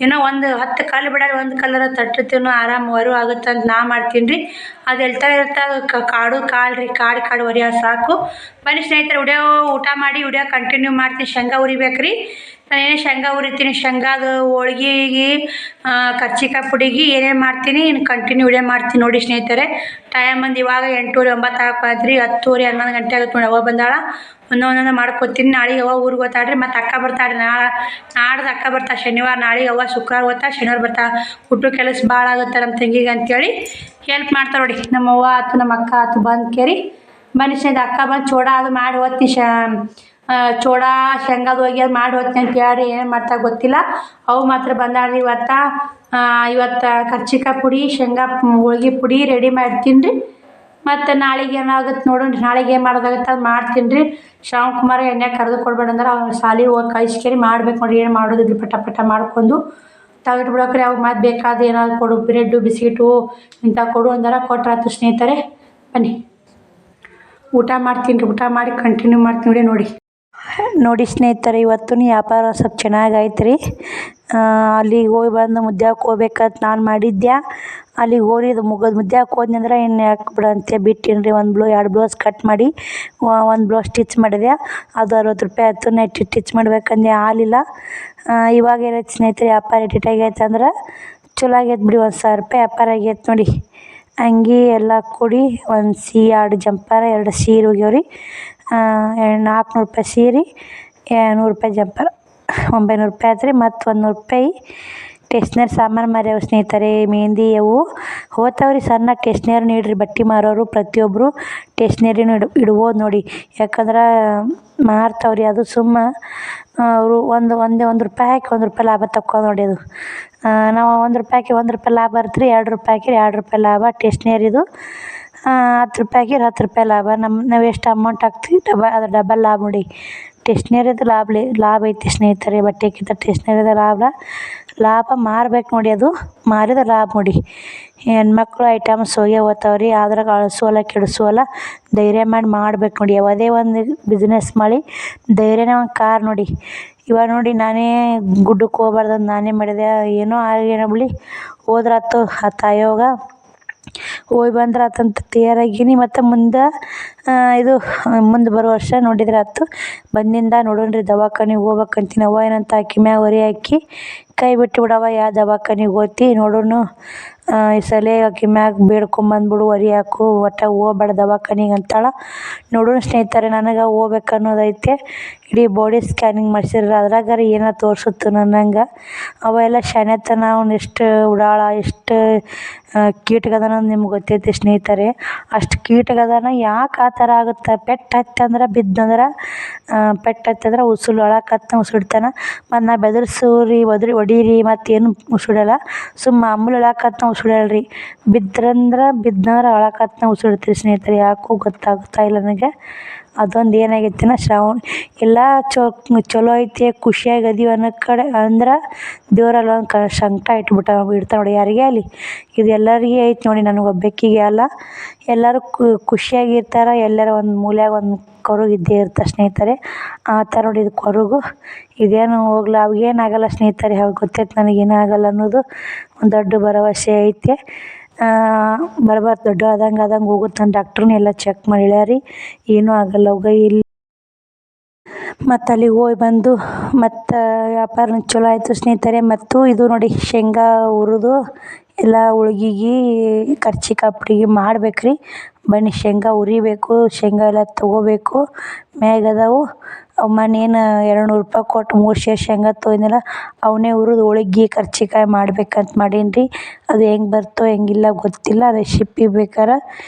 [SPEAKER 1] ಏನೋ 10 ಕಲ್ಲು ಬಿಡಲ್ಲ, 1 ಕಲ್ಲರ ತಟ್ಟಿರ್ತೀನೋ ಆರಾಮ ಹೊರು ಆಗುತ್ತೆ ಅಂತ ನಾ ಮಾಡ್ತೀನಿ ರೀ. ಅದು ಇರ್ತದೆ ಕಾಡು ಹೊರಿಯ ಸಾಕು. ಬನ್ನಿ ಸ್ನೇಹಿತರೆ, ಊಟ ಮಾಡಿ ಕಂಟಿನ್ಯೂ ಮಾಡ್ತೀನಿ. ಶೇಂಗಾ ಉರಿಬೇಕು ರೀ. ನಾನೇನು ಶೇಂಗಾ ಉರಿತೀನಿ, ಶೇಂಗಾದ ಹೋಳ್ಗೆಗೆ ಕರ್ಚಿಕಾಯಿ ಪುಡಿಗೆ ಏನೇನು ಮಾಡ್ತೀನಿ ಇನ್ನು ಕಂಟಿನ್ಯೂ ಮಾಡ್ತೀನಿ ನೋಡಿ ಸ್ನೇಹಿತರೆ. ಟೈಮ್ ಬಂದು ಇವಾಗ 8:30 9 ಆಗಕ್ಕೆ 10:30 11 ಗಂಟೆ ಆಗುತ್ತೆ ನೋಡಿ. ಅವ್ವ ಬಂದಾಳ, ಒಂದೊಂದು ಮಾಡ್ಕೊತೀನಿ. ನಾಳೆಗೆ ಅವ್ವ ಊರಿಗೆ ಹೋಗ್ತಾಳ್ರಿ. ಮತ್ತು ಅಕ್ಕ ಬರ್ತಾಳ್ರಿ, ನಾಡ್ದು ಅಕ್ಕ ಬರ್ತಾಳೆ ಶನಿವಾರ. ನಾಳೆಗೆ ಅವ್ವ ಶುಕ್ರವಾರ ಹೋಗ್ತಾಳೆ, ಶನಿವಾರ ಬರ್ತಾಳೆ. ಹುಟ್ಟು ಕೆಲಸ ಭಾಳ ಆಗುತ್ತೆ ನಮ್ಮ ತಂಗಿಗೆ ಅಂತೇಳಿ ಹೆಲ್ಪ್ ಮಾಡ್ತಾರೆ ನೋಡಿ. ನಮ್ಮ ಅವ್ವ ಆಯ್ತು, ನಮ್ಮ ಅಕ್ಕ ಆಯ್ತು ಬಂದು ಕೇರಿ ಬನ್ನಿ ಸ್ನೇಹಿತರೆ. ಅಕ್ಕ ಬಂದು ಚೂಡ ಅದು ಮಾಡಿ ಹೋಗ್ತೀನಿ. ಚೂಡ ಶೇಂಗಾದ ಹೋಗಿ ಅದು ಮಾಡಿ ಹೋಗ್ತೀನಿ ಅಂತ ಹೇಳಿ ಏನು ಮಾಡ್ತಾ ಗೊತ್ತಿಲ್ಲ. ಅವು ಮಾತ್ರ ಬಂದಾಳ್ರಿ ಇವತ್ತು ಕರ್ಚಿಕಾಯಿ ಪುಡಿ ಶೇಂಗಾ ಹೋಳ್ಗೆ ಪುಡಿ ರೆಡಿ ಮಾಡ್ತೀನಿ ರೀ. ಮತ್ತು ನಾಳೆಗೆ ಏನಾಗುತ್ತೆ ನೋಡೋಣ. ನಾಳೆಗೆ ಏನು ಮಾಡೋದಾಗುತ್ತೆ ಅದು ಮಾಡ್ತೀನಿ ರೀ. ಶ್ರಾವಣಕುಮಾರ ಎಣ್ಣೆ ಕರೆದು ಕೊಡ್ಬೇಡ ಅಂದ್ರೆ ಅವ್ನು ಸಾಲಿಗೆ ಹೋಗಿ ಕಳಿಸ್ಕೇರಿ ಮಾಡ್ಬೇಕು ನೋಡಿ. ಏನು ಮಾಡೋದಿದ್ರು ಪಟ ಮಾಡ್ಕೊಂಡು ತೆಗೆದ್ಬಿಡೋಕ್ರಿ. ಅವಾಗ ಮತ್ತೆ ಬೇಕಾದ ಏನಾದ್ರು ಕೊಡು, ಬ್ರೆಡ್ಡು ಬಿಸ್ಕಿಟು ಇಂಥ ಕೊಡು ಅಂದಾರ ಕೊಟ್ರಾಯ್ತು ಸ್ನೇಹಿತರೆ. ಬನ್ನಿ ಊಟ ಮಾಡ್ತೀನಿ ರೀ. ಊಟ ಮಾಡಿ ಕಂಟಿನ್ಯೂ ಮಾಡ್ತೀನಿ ನೋಡಿ ಸ್ನೇಹಿತರೆ. ಇವತ್ತು ವ್ಯಾಪಾರ ಸ್ವಲ್ಪ ಚೆನ್ನಾಗೈತೆ ರೀ. ಅಲ್ಲಿಗೆ ಹೋಗಿ ಬಂದು ಮುದ್ದ್ಯಾಕೆ ಹೋಗ್ಬೇಕಂತ ನಾನು ಮಾಡಿದ್ದೆ. ಅಲ್ಲಿಗೆ ಹೋಗಿ ಮುದ್ದ್ಯಾಕೆ ಹೋದ್ನಿ ಅಂದ್ರೆ ಇನ್ನು ಯಾಕೆ ಬಿಡಂತೆ ಬಿಟ್ಟಿನಿ ರೀ. 1 2 ಬ್ಲೌಸ್ ಕಟ್ ಮಾಡಿ 1 ಬ್ಲೌಸ್ ಸ್ಟಿಚ್ ಮಾಡಿದೆ. ಅದು 60 ರೂಪಾಯಿ ಆಯ್ತು. ನೆಟ್ ಸ್ಟಿಚ್ ಮಾಡ್ಬೇಕಂದ್ರೆ ಆಗಲಿಲ್ಲ. ಇವಾಗ ಏನೈತೆ ಸ್ನೇಹಿತರೆ, ವ್ಯಾಪಾರ ಎಷ್ಟಾಗೈತೆ ಅಂದ್ರೆ ಚಲೋ ಆಗೈತೆ ಬಿಡಿ. 1000 ರೂಪಾಯಿ ವ್ಯಾಪಾರ ಆಗೈತೆ ನೋಡಿ. ಅಂಗಿ ಎಲ್ಲ ಕೂಡಿ 2 ಜಂಪರ್ 2 ಸೀರೆ ಹೋಗ್ಯಾವ ರೀ. 400 ರೂಪಾಯಿ ಸೀರೆ, 100 ರೂಪಾಯಿ ಜಂಪರ್, 900 ರೂಪಾಯಿ ಆಯ್ತು ರೀ. ಮತ್ತು 100 ರೂಪಾಯಿ ಟೇಸ್ನರಿ ಸಾಮಾನು ಮಾರ್ಯಾವ ಸ್ನೇಹಿತರೆ. ಮೆಹಂದಿ ಅವು ಹೋಗ್ತಾವ್ರಿ. ಸಣ್ಣ ಟೇಸ್ನರಿ ನೀಡ್ರಿ ಬಟ್ಟೆ ಮಾರೋರು ಪ್ರತಿಯೊಬ್ಬರು ಟೇಸ್ನರಿನೂ ಇಡ್ಬೋದು ನೋಡಿ. ಯಾಕಂದ್ರೆ ಮಾರ್ತಾವ್ರಿ. ಅದು ಸುಮ್ಮ ಅವರು ಒಂದು ರೂಪಾಯಿ ಹಾಕಿ 1 ರೂಪಾಯಿ ಲಾಭ ತಕ್ಕೊಂಡು ನೋಡಿ. ಅದು ನಾವು 1 ರೂಪಾಯಿಗೆ 1 ರೂಪಾಯಿ ಲಾಭ ಬರುತ್ತೆ ರೀ. 2 ರೂಪಾಯಿಗೆ 2 ರೂಪಾಯಿ ಲಾಭ. ಟೇಸ್ನರಿದು 10 ರೂಪಾಯಿಗೆ 10 ರೂಪಾಯಿ ಲಾಭ. ನಾವು ಎಷ್ಟು ಅಮೌಂಟ್ ಹಾಕ್ತೀವಿ ಅದು ಡಬಲ್ ಲಾಭ ನೋಡಿ. ಟೇಸ್ನರಿದು ಲಾಭ ಐತಿ ಸ್ನೇಹಿತರೆ. ಬಟ್ಟೆಗಿಂತ ಟೇಸ್ನರಿದು ಲಾಭ ಮಾರ್ಬೇಕು ನೋಡಿ. ಅದು ಮಾರಿದ ಲಾಭ ನೋಡಿ. ಹೆಣ್ಮಕ್ಳು ಐಟಮ್ಸ್ ಹೋಗೇ ಹೋಗ್ತಾವ್ರಿ. ಆದ್ರಾಗ ಅಳಿಸೋಲ್ಲ ಕೆಡಿಸೋಲ್ಲ. ಧೈರ್ಯ ಮಾಡ್ಬೇಕು ನೋಡಿ. ಯಾವುದೇ ಒಂದು ಬಿಸ್ನೆಸ್ ಮಾಡಿ ಧೈರ್ಯನೇ ಒಂದು ಕಾರ್ ನೋಡಿ. ಇವಾಗ ನೋಡಿ, ನಾನೇ ಗುಡ್ಡಕ್ಕೆ ಹೋಗ್ಬಾರ್ದು ನಾನೇ ಮಾಡಿದೆ. ಏನೋ ಏನೋ ಬಿಡಿ, ಹೋದ್ರಾತು ಆ ತಾಯೋಗ ಹೋಗಿ ಬಂದ್ರೆ ಆತಂತ ತಯಾರಾಗೀನಿ. ಮತ್ತು ಮುಂದೆ ಬರೋ ವರ್ಷ ನೋಡಿದ್ರೆ ಆಯ್ತು. ಬಂದಿಂದ ನೋಡೋಣ್ರಿ ದವಾಖಾನಿಗೆ ಹೋಗ್ಬೇಕಂತೀನಿ. ಅವ್ವ ಏನಂತ ಆಕಿ ಮ್ಯಾಗ ಹೊರೆ ಹಾಕಿ ಕೈ ಬಿಟ್ಟು ಬಿಡವ, ಯಾವ ದವಾಖಾನಿಗೆ ಹೋಗ್ತಿ ನೋಡೋಣ. ಈ ಸಲ ಆಕಿ ಮ್ಯಾಗ ಬೇಡ್ಕೊಂಬಂದ್ಬಿಡು, ಹೊರೆ ಹಾಕು, ಒಟ್ಟು ಹೋಗ್ಬೇಡ ದವಾಖಾನಿಗೆ ಅಂತಾಳೆ. ನೋಡೋಣ ಸ್ನೇಹಿತರೆ. ನನಗೆ ಹೋಗ್ಬೇಕು ಅನ್ನೋದೈತೆ. ಇಡೀ ಬಾಡಿ ಸ್ಕ್ಯಾನಿಂಗ್ ಮಾಡಿಸಿದ್ರೆ ಅದ್ರಾಗಾರ ಏನೋ ತೋರಿಸುತ್ತೆ ನನ್ನಂಗೆ. ಅವೆಲ್ಲ ಶಾನ್ಯತನ. ಅವ್ನು ಎಷ್ಟು ಉಡಾಳ, ಎಷ್ಟು ಕೀಟಗದನ ನಿಮ್ಗೆ ಗೊತ್ತೈತಿ ಸ್ನೇಹಿತರೆ. ಅಷ್ಟು ಕೀಟಗದನ. ಯಾಕೆ ಆ ಥರ ಆಗುತ್ತೆ? ಪೆಟ್ಟು ಹತ್ತಂದ್ರೆ ಬಿದ್ದಂದ್ರೆ ಉಸುಳು ಅಳಕತ್ತ ಉಸುಡ್ತಾನೆ. ಮತ್ತು ನಾ ಬೆದರ್ಸೂರಿ ಹೊಡೀರಿ ಮತ್ತೇನು ಉಸುಡಲ್ಲ. ಸುಮ್ಮ ಮಾಮೂಲಿ ಅಳಕತ್ತ ಉಸುಡಲ್ರಿ. ಬಿದ್ದಂದ್ರೆ ಅಳಕತ್ತ ಉಸುಡ್ತೀರಿ ಸ್ನೇಹಿತರೆ. ಯಾಕೋ ಗೊತ್ತಾಗ್ತಾ ಇಲ್ಲ ನನಗೆ. ಅದೊಂದು ಏನಾಗೈತಿನ ಎಲ್ಲ ಚಲೋ ಐತಿ, ಖುಷಿಯಾಗಿ ಅದೀವಿ ಅನ್ನೋ ಕಡೆ ಅಂದ್ರೆ ದೇವರಲ್ಲಿ ಒಂದು ಸಂಕಟ ಇಡ್ತಾನೆ ನೋಡಿ. ಯಾರಿಗೆ ಅಲ್ಲಿ ಇದು ಎಲ್ಲರಿಗೆ ಐತಿ ನೋಡಿ, ನನಗೆ ಒಬ್ಬಾಕಿಗೆ ಅಲ್ಲ. ಎಲ್ಲರೂ ಖುಷಿಯಾಗಿರ್ತಾರೆ. ಎಲ್ಲರ ಒಂದು ಮೂಲ್ಯಾಗ ಒಂದು ಕೊರಗು ಇದ್ದೇ ಇರ್ತಾರೆ ಸ್ನೇಹಿತರೆ. ಆ ಥರ ನೋಡಿ ಇದು ಕೊರಗು. ಇದೇನು ಹೋಗ್ಲ ಅವಾಗೇನಾಗಲ್ಲ ಸ್ನೇಹಿತರೆ. ಅವಾಗ ಗೊತ್ತೈತೆ ನನಗೇನೂ ಆಗಲ್ಲ ಅನ್ನೋದು ಒಂದು ದೊಡ್ಡ ಭರವಸೆ ಐತೆ. ದೊಡ್ಡ ಆದಂಗೆ ಹೋಗುತ್ತೆ. ನಾನು ಡಾಕ್ಟ್ರನ್ನ ಎಲ್ಲ ಚೆಕ್ ಮಾಡಿ ಹೇಳ್ಯಾರಿ, ಏನೂ ಆಗಲ್ಲ ಅವಾಗ. ಇಲ್ಲಿ ಮತ್ತು ಅಲ್ಲಿಗೆ ಹೋಗಿ ಬಂದು ಮತ್ತು ವ್ಯಾಪಾರ ಚಲೋ ಆಯಿತು ಸ್ನೇಹಿತರೆ. ಮತ್ತು ಇದು ನೋಡಿ ಶೇಂಗಾ ಹುರಿದು ಎಲ್ಲ ಹೋಳ್ಗಿಗೆ ಕರ್ಚಿಕಾಯಿ ಪುಡಿಗೆ ಮಾಡ್ಬೇಕು ರೀ. ಬನ್ನಿ ಶೇಂಗಾ ಹುರಿಬೇಕು, ಶೇಂಗಾ ಎಲ್ಲ ತೊಗೋಬೇಕು. ಮ್ಯಾಗದವು
[SPEAKER 3] ಮನೇನು 200 ರೂಪಾಯಿ ಕೊಟ್ಟು 3 ಸೇರು ಶೇಂಗಾ ತೊಗೊಂಡಿಲ್ಲ ಅವನ್ನೇ ಹುರಿದು ಹೋಳಿಗೆ ಕರ್ಚಿಕಾಯಿ ಮಾಡ್ಬೇಕಂತ ಮಾಡೀನಿ ರೀ. ಅದು ಹೆಂಗೆ ಬರ್ತೋ ಹೆಂಗಿಲ್ಲ ಗೊತ್ತಿಲ್ಲ. ರೆಸಿಪಿ ಬೇಕಾರೆ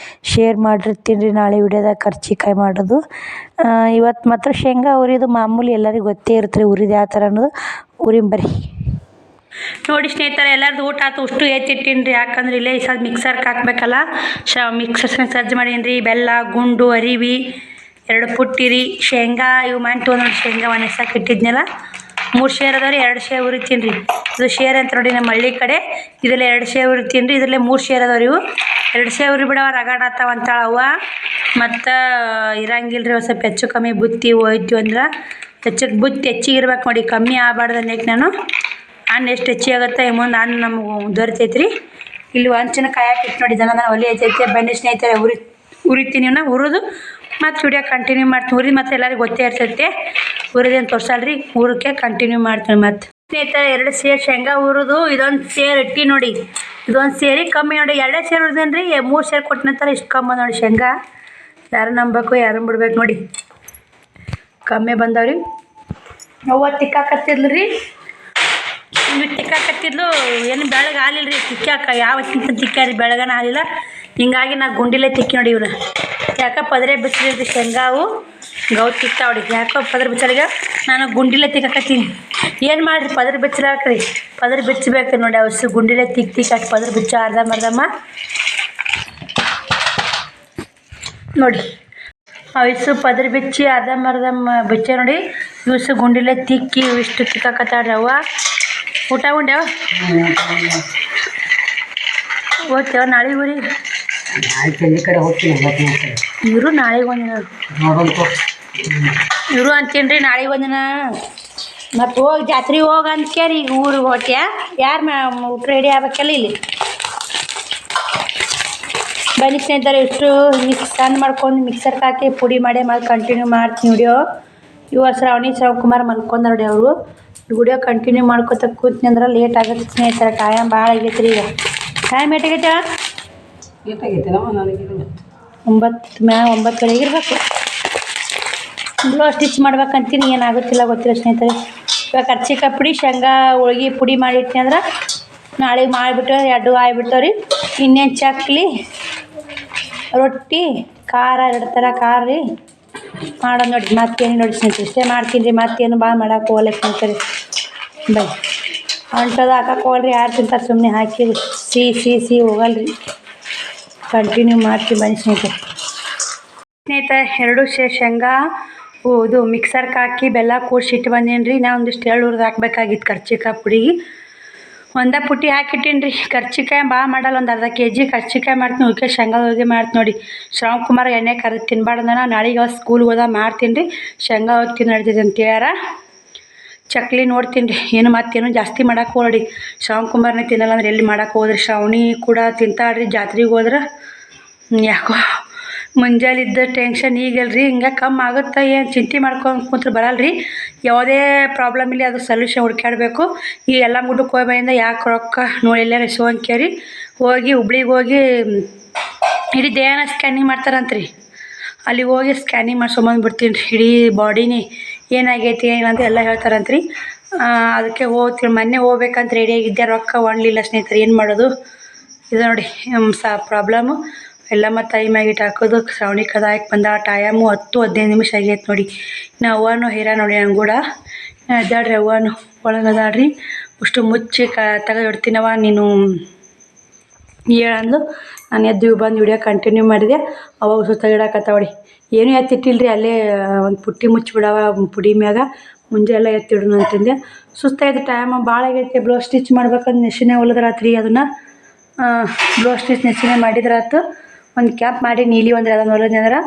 [SPEAKER 3] ಶೇರ್ ಮಾಡಿರ್ತೀನಿ ರೀ ನಾಳೆ ವಿಡಿಯೋದಾಗ ಕರ್ಚಿಕಾಯಿ ಮಾಡೋದು. ಇವತ್ತು ಮಾತ್ರ ಶೇಂಗಾ ಹುರಿಯೋದು ಮಾಮೂಲಿ ಎಲ್ಲರಿಗೂ ಗೊತ್ತೇ ಇರುತ್ತೆ ರೀ ಹುರಿದು ಯಾವ ಥರ ಅನ್ನೋದು. ಹುರಿಂ ಬರ್ರಿ.
[SPEAKER 1] ನೋಡಿ ಸ್ನೇಹಿತರೆ, ಎಲ್ಲರದು ಊಟ ಆಯ್ತು. ಅಷ್ಟು ಎತ್ತಿಟ್ಟೀನಿ ರೀ, ಯಾಕಂದ್ರೆ ಇಲ್ಲೇ ಈ ಸಲ ಮಿಕ್ಸರ್ಗೆ ಹಾಕ್ಬೇಕಲ್ಲ. ಮಿಕ್ಸರ್ಸ್ನ ಸಜ್ಜು ಮಾಡೀನಿ ರೀ. ಬೆಲ್ಲ, ಗುಂಡು, ಅರಿವಿ, 2 ಪುಟ್ಟಿರಿ, ಶೇಂಗಾ ಇವು ಮಾಡಿ ನೋಡಿ. ಶೇಂಗಾ ಒಣಗ್ಸಕ್ಕೆ ಇಟ್ಟಿದ್ನಲ್ಲ 3 ಸೇರು ಅದಾವ ರೀ. 2 ಸೇರು ಹುರಿತೀನಿ ರೀ. ಇದು ಶೇರ್ ಅಂತ ನೋಡಿ ನಮ್ಮ ಹಳ್ಳಿ ಕಡೆ. ಇದರಲ್ಲಿ 2 ಸೇರು ಹುರಿತೀನಿ ರೀ. ಇದರಲ್ಲೇ 3 ಸೇರು ಅದಾವ ರೀ. ಇವು 2 ಸೇರು ಹುರಿ ಬಿಡವ ರಗಡ ಆತಾವ ಅಂತಾಳ ಅವ್ವ. ಮತ್ತು ಇರಂಗಿಲ್ಲ ರೀ, ಒಂದು ಸ್ವಲ್ಪ ಹೆಚ್ಚು ಕಮ್ಮಿ ಬುತ್ತಿ ಹೋಯ್ತು ಅಂದ್ರೆ ಬುತ್ತಿ ಹೆಚ್ಚಿಗೆ ಇರ್ಬೇಕು ನೋಡಿ, ಕಮ್ಮಿ ಆಗಬಾರ್ದು ಅನ್ನಕ್ಕೆ ನಾನು. ಹಣ್ಣು ಎಷ್ಟು ಹೆಚ್ಚಿಗೆ ಆಗುತ್ತೆ ಮುಂದೆ ಹಣ್ಣು ನಮಗೆ ದೊರಿತೈತೆ ರೀ. ಇಲ್ಲಿ ಹಂಚಿನ ಕಾಯಕ್ಕೆ ನೋಡಿ ಜನ ನಾನು ಒಲೆ ಐತೈತೆ. ಬನ್ನಿ ಸ್ನೇಹಿತರೆ, ಹುರಿತೀನಿ ನಾ. ಹುರಿದು ಮತ್ತು ವಿಡಿಯೋ ಕಂಟಿನ್ಯೂ ಮಾಡ್ತೀನಿ. ಹುರಿದು ಮತ್ತು ಎಲ್ಲರಿಗೂ ಗೊತ್ತೇ ಇರ್ತೈತೆ. ಹುರಿದೇನು ತೋರ್ಸಲ್ಲ ರೀ, ಹುರಕ್ಕೆ ಕಂಟಿನ್ಯೂ ಮಾಡ್ತೀನಿ. ಮತ್ತು ಸ್ನೇಹಿತರೆ 2 ಸೇರು ಶೇಂಗಾ ಹುರಿದು ಇದೊಂದು ಸೇರು ಇಟ್ಟು ನೋಡಿ. ಇದೊಂದು ಸೇರಿ ಕಮ್ಮಿ ನೋಡಿ. 2 ಸೇರು ಹುರಿದೇನು ರೀ, 3 ಸೇರು ಕೊಟ್ಟ ನಂತರ ಇಷ್ಟು ಕಮ್ಮಿ ನೋಡಿ ಶೇಂಗಾ. ಯಾರು ನಂಬಬೇಕು ಯಾರು ಬಿಡ್ಬೇಕು ನೋಡಿ, ಕಮ್ಮಿ ಬಂದವ್ರಿ. ಅವ್ವ ತಿಕ್ಕಾಕತ್ತಿದ್ಲು ರೀ, ಇವು ತಿಕ್ಕಾಕತ್ತಿದ್ಲು. ಏನು ಬೆಳಗ್ಗೆ ಹಾಲಿಲ್ಲ ರೀ ತಿಕ್ಕಾಕ. ಯಾವತ್ತಿಂತ ತಿಕ್ಕಾರಿ ಬೆಳಗನ ಹಾಲಿಲ್ಲ. ಹಿಂಗಾಗಿ ನಾ ಗುಂಡಿಲೇ ತಿಕ್ಕಿ ನೋಡಿ ಇವ್ನ. ಯಾಕೆ ಪದರೆ ಬಿಸಿಲಿರ್ತಿ ಶೇಂಗಾವು ಗೌ ತಿಕ್ತಾವಡಿ. ಯಾಕೋ ಪದ್ರ ಬಿಚ್ಚಲಿಗೆ ನಾನು ಗುಂಡಿಲೇ ತಿಕ್ಕಾಕತ್ತೀನಿ. ಏನು ಮಾಡಿರಿ ಪದ್ರ ಬಿಚ್ಚಲಾಕ್ರಿ, ಪದ್ರ ಬಿಚ್ಚಬೇಕು ನೋಡಿ. ಅವಸು ಗುಂಡಿಲೇ ತಿಕ್ಕಿ ಅಷ್ಟು ಪದ್ರ ಬಿಚ್ಚ ಅರ್ಧಂಬರ್ಧಮ್ಮ ನೋಡಿ. ಅವಸು ಪದ್ರ ಬಿಚ್ಚಿ ಅರ್ಧಂಬರ್ಧಮ್ಮ ಬಿಚ್ಚ ನೋಡಿ. ಇವಸು ಗುಂಡಿಲೇ ತಿಕ್ಕಿ ಇಷ್ಟು ತಿಕ್ಕಾಕತ್ತಾಡ್ರಿ ಅವ್ವ. ಊಟ ಉಂಡ್ಯಾವ ಓದ್ತೇವ ನಾಳೆ ಊರಿ
[SPEAKER 4] ಕಡೆ ಹೋಗ್ತೀನಿ.
[SPEAKER 1] ಇವರು ನಾಳೆಗೆ ಒಂದಿನ ಇವರು ಅಂತೀನಿ ರೀ, ನಾಳೆಗೆ ಒಂದಿನ ಮತ್ತು ಹೋಗಿ ಜಾತ್ರೆಗೆ ಹೋಗಿ ಅಂದ್ಕೇರಿ ಈಗ ಊರಿಗೆ ಹೊಟ್ಯಾ. ಯಾರು ಊಟ ರೆಡಿ ಆಗ್ಬೇಕಲ್ಲ ಇಲ್ಲಿ. ಬನ್ನಿ ಸ್ನೇಹಿತರೆ, ಇಷ್ಟು ಸಣ್ಣ ಮಾಡ್ಕೊಂಡು ಮಿಕ್ಸರ್ಗೆ ಹಾಕಿ ಪುಡಿ ಮಾಡಿ ಕಂಟಿನ್ಯೂ ಮಾಡ್ತೀನಿ ವಿಡಿಯೋ. ಇವ ಶ್ರಾವಣಿ ಮಲ್ಕೊಂಡ ನೋಡಿ ಅವರು. ವಿಡಿಯೋ ಕಂಟಿನ್ಯೂ ಮಾಡ್ಕೊತ ಕೂತ್ನಿ ಅಂದ್ರೆ ಲೇಟ್ ಆಗುತ್ತೆ ಸ್ನೇಹಿತರೆ. ಟೈಮ್ ಭಾಳ ಆಗೈತೆ ರೀ. ಈಗ ಟೈಮ್ ಏಟಾಗೈತೆ 9 ಇರಬೇಕು. ಬ್ಲೌಸ್ ಸ್ಟಿಚ್ ಮಾಡ್ಬೇಕಂತೀನಿ, ಏನಾಗುತ್ತಿಲ್ಲ ಗೊತ್ತಿಲ್ಲ ಸ್ನೇಹಿತರೆ. ಇವಾಗ ಕರ್ಚಿಕಾಯಿ ಪುಡಿ ಶೇಂಗಾ ಹೋಳ್ಗೆ ಪುಡಿ ಮಾಡಿಟ್ನಿ ಅಂದ್ರೆ ನಾಳೆಗೆ ಮಾಡಿಬಿಟ್ಟು 2 ಆಗಿಬಿಡ್ತಾವೆ ರೀ. ಇನ್ನೇನು ಚಕ್ಲಿ ರೊಟ್ಟಿ ಖಾರ 2 ಥರ ಖಾರ ರೀ ಮಾಡೋದು ನೋಡಿ. ಮತ್ತೇನು ನೋಡಿ ಸ್ನೇಹಿತರೆ, ಇಷ್ಟೇ ಮಾಡ್ತೀನಿ ರೀ. ಮತ್ತೇನು ಭಾಳ ಮಾಡೋಕೆ ಹೋಗಲ್ಲ ಸ್ನೇಹಿತರೆ. ಬೈ ಅಂಟದು ಹಾಕಕ್ಕೆ ಹೋಗಲ್ರಿ, ಯಾರು ತಿಂತಾರೆ ಸುಮ್ಮನೆ ಹಾಕಿರಿ. ಸಿಹಿ ಹೋಗಲ್ರಿ. ಕಂಟಿನ್ಯೂ ಮಾಡ್ತೀವಿ ಬನ್ನಿ ಸ್ನೇಹಿತರೆ. 2 ಸೇರು ಶೇಂಗಾ ಇದು ಮಿಕ್ಸರ್ಗೆ ಹಾಕಿ ಬೆಲ್ಲ ಕೂಡಿಸಿಟ್ಟು ಬಂದೀನಿ ರೀ. ನಾ ಒಂದಿಷ್ಟು ಎಳ್ಳು ಹುರಿದು ಹಾಕ್ಬೇಕಾಗಿತ್ತು ಕರ್ಚಿಕಾಯಿ ಪುಡಿಗೆ. ಒಂದೇ ಪುಟ್ಟಿ ಹಾಕಿಟ್ಟೀನಿ ರೀ. ಕರ್ಚಿಕಾಯಿ ಭಾಳ ಮಾಡಲ್ಲ, ಒಂದು ಅರ್ಧ kg ಕರ್ಚಿಕಾಯಿ ಮಾಡ್ತೀನಿ. ಉಳ್ಕೆ ಶೇಂಗಾ ಹೋಳಿಗೆ ಮಾಡ್ತೀನಿ ನೋಡಿ. ಶ್ರಾವಣಕುಮಾರ್ ಎಣ್ಣೆ ಕರೆದು ತಿನ್ಬಾರ್ದು. ನಾಳೆಗೆ ಸ್ಕೂಲ್ಗೆ ಹೋದಾಗ ಮಾಡ್ತೀನಿ ರೀ. ಶೇಂಗಾ ಹೋಗಿ ತಿಂದು ನಡ್ತೈತೆ ಅಂತ ಹೇಳ್ಯಾರ. ಚಕ್ಲಿ ನೋಡ್ತೀನಿ ರೀ, ಏನು ಮತ್ತೇನು ಜಾಸ್ತಿ ಮಾಡೋಕೆ ಹೋಗ್ರಿ. ಶ್ರಾವಣಕುಮಾರ್ನೇ ತಿನ್ನಲ್ಲ ಅಂದ್ರೆ ಎಲ್ಲಿ ಮಾಡೋಕೆ ಹೋದ್ರಿ. ಶ್ರಾವಣಿ ಕೂಡ ತಿಂತಾಳ್ರಿ. ಜಾತ್ರೆಗೆ ಹೋದ್ರೆ ಯಾಕೋ ಮುಂಜಾಲಿದ್ದ ಟೆನ್ಷನ್ ಈಗಲ್ರಿ ಹಿಂಗೆ ಕಮ್ಮಿ ಆಗುತ್ತೆ. ಏನು ಚಿಂತೆ ಮಾಡ್ಕೊಂಡು ಕೂತ್ರೆ ಬರಲ್ರಿ. ಯಾವುದೇ ಪ್ರಾಬ್ಲಮ್ ಇಲ್ಲ, ಅದು ಸೊಲ್ಯೂಷನ್ ಹುಡ್ಕಾಡಬೇಕು. ಈ ಎಲ್ಲ ಮುಟ್ಟಕ್ಕೆ ಹೋಗಿ ಬಂದಿಂದ ಯಾಕೆ ರೊಕ್ಕ ನೋಡಿ ಎಲ್ಲಾರ ಸೋಂಕೇರಿ ಹೋಗಿ ಹುಬ್ಳಿಗೆ ಹೋಗಿ ಇಡೀ ದೇಹನ ಸ್ಕ್ಯಾನಿಂಗ್ ಮಾಡ್ತಾರಂತ್ರಿ. ಅಲ್ಲಿಗೆ ಹೋಗಿ ಸ್ಕ್ಯಾನಿಂಗ್ ಮಾಡ್ಸ್ಕೊಂಬಂದ್ಬಿಡ್ತೀನಿ ರೀ. ಇಡೀ ಬಾಡಿನೇ ಏನಾಗೈತಿ ಏನಂತ ಎಲ್ಲ ಹೇಳ್ತಾರಂತ್ರಿ. ಅದಕ್ಕೆ ಹೋಗ್ತೀನಿ. ಮೊನ್ನೆ ಹೋಗ್ಬೇಕಂತ ರೆಡಿಯಾಗಿದ್ದೆ, ರೊಕ್ಕ ಒಣ್ಲಿಲ್ಲ ಸ್ನೇಹಿತರೆ. ಏನು ಮಾಡೋದು ಇದು ನೋಡಿ ಪ್ರಾಬ್ಲಮ್ಮು ಎಲ್ಲ. ಮತ್ತು ಮ್ಯಾಗಿಟ್ಟು ಹಾಕೋದು ಶ್ರಾವಣಿ ಕದಾಯಕ್ಕೆ ಬಂದ ಟೈಮು 10-15 ನಿಮಿಷ ಆಗೈತೆ ನೋಡಿ. ನಾ ಅವ್ವನೂ ಹೀರ ನೋಡಿ ನಂಗೆ ಕೂಡ ಅದಾಡ್ರಿ. ಅವ್ವನೂ ಒಳಗದಾಡ್ರಿ. ಅಷ್ಟು ಮುಚ್ಚಿ ತೆಗೆದಿಡ್ತೀನವ ನೀನು ಹೇಳಂದು. ನಾನು ಎದ್ದು ಬಂದು ವಿಡಿಯೋ ಕಂಟಿನ್ಯೂ ಮಾಡಿದೆ. ಅವಾಗ ಸುತ್ತಾಗಿಡಕತ್ತಾವಡಿ. ಏನೂ ಎತ್ತಿಟ್ಟಿಲ್ಲ ರೀ, ಅಲ್ಲೇ ಒಂದು ಪುಟ್ಟಿ ಮುಚ್ಚಿಬಿಡವ ಪುಡಿ ಮ್ಯಾಗ. ಮುಂಜಾನೆ ಎತ್ತಿಡೋಣ ಅಂತಂದೆ. ಸುಸ್ತಾಯ್ತು, ಟೈಮ್ ಭಾಳ ಆಗೈತೆ. ಬ್ಲೌಸ್ ಸ್ಟಿಚ್ ಮಾಡ್ಬೇಕಂದು ನೆಶಿನೇ ಹೊಲಿದ್ರಾತ್ರಿ. ಅದನ್ನು ಬ್ಲೌಸ್ ಸ್ಟಿಚ್ ನೆಶಿನೇ ಮಾಡಿದ್ರಾತು. ಒಂದು ಕ್ಯಾಪ್ ಮಾಡಿ ನೀಲಿ ಒಂದು ಅದನ್ನು ಹೊಲಿದ್ನಂದ್ರೆ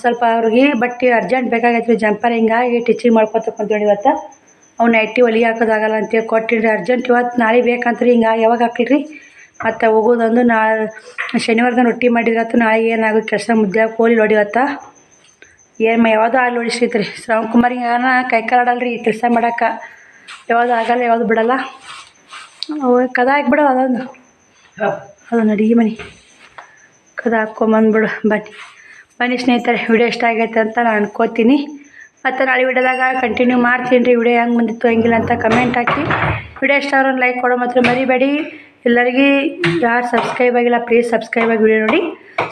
[SPEAKER 1] ಸ್ವಲ್ಪ ಅವ್ರಿಗೆ ಬಟ್ಟೆ ಅರ್ಜೆಂಟ್ ಬೇಕಾಗೈತೆ ರೀ. ಜಂಪರ್ ಹಿಂಗಾಗಿ ಟಿಚಿಂಗ್ ಮಾಡ್ಕೊತ ಕುಂತೀವಿ ಇವತ್ತು. ಅವ್ನು ನೈಟಿ ಹೊಲಿಗೆ ಹಾಕೋದಾಗಲ್ಲ ಅಂತೇಳಿ ಕೊಟ್ಟಿರಿ. ಅರ್ಜೆಂಟ್ ಇವತ್ತು ನಾಳೆ ಬೇಕಂತ್ರಿ. ಹಿಂಗಾಗಿ ಯಾವಾಗ ಹಾಕಿಲ್ರಿ. ಮತ್ತು ಹೋಗೋದೊಂದು ನಾಳೆ ಶನಿವಾರದ ರೊಟ್ಟಿ ಮಾಡಿದ್ರಾತು. ನಾಳೆಗೆ ಏನಾಗೋದು ಕೆಲಸ ಮುದ್ದೆ ಕೋಲಿ ಹೊಡಿವತ್ತ ಏನು ಯಾವುದೂ ಆಗಲಿ ಹೊಡಿಸ್ತಿದ್ರಿ. ಶ್ರಾವಣಕುಮಾರ್ ಹಿಂಗಾನ ಕೈಕಾಲಾಡಲ್ರಿ ಕೆಲಸ ಮಾಡೋಕೆ. ಯಾವುದು ಆಗಲ್ಲ, ಯಾವುದು ಬಿಡಲ್ಲ. ಕದ ಹಾಕ್ಬಿಡು ಅದೊಂದು ಅಡುಗೆ ಮನೆ ಕದ ಹಾಕ್ಕೊಂಬಂದ್ಬಿಡು. ಬನ್ನಿ ಸ್ನೇಹಿತರೆ, ವಿಡಿಯೋ ಇಷ್ಟ ಆಗೈತೆ ಅಂತ ನಾನು ಅನ್ಕೋತೀನಿ. ಮತ್ತು ನಾಳೆ ವಿಡಿಯೋದಾಗ ಕಂಟಿನ್ಯೂ ಮಾಡ್ತೀನಿ ರೀ. ವಿಡಿಯೋ ಹೆಂಗೆ ಬಂದಿತ್ತು ಹೆಂಗಿಲ್ಲ ಅಂತ ಕಮೆಂಟ್ ಹಾಕಿ. ವಿಡಿಯೋ ಇಷ್ಟ ಅವ್ರನ್ನ ಲೈಕ್ ಕೊಡೋ ಮಾತ್ರ ಮರಿಬೇಡಿ. ಎಲ್ಲರಿಗೂ ಯಾರು ಸಬ್ಸ್ಕ್ರೈಬ್ ಆಗಿಲ್ಲ ಪ್ಲೀಸ್ ಸಬ್ಸ್ಕ್ರೈಬ್ ಆಗಿ ವಿಡಿಯೋ ನೋಡಿ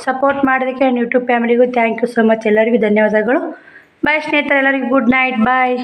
[SPEAKER 1] ಸಪೋರ್ಟ್ ಮಾಡೋದಕ್ಕೆ ನನ್ನ ಯೂಟ್ಯೂಬ್ ಫ್ಯಾಮಿಲಿಗೂ ಥ್ಯಾಂಕ್ ಯು ಸೊ ಮಚ್. ಎಲ್ಲರಿಗೂ ಧನ್ಯವಾದಗಳು. ಬಾಯ್ ಸ್ನೇಹಿತರೆ, ಎಲ್ಲರಿಗೂ ಗುಡ್ ನೈಟ್, ಬಾಯ್.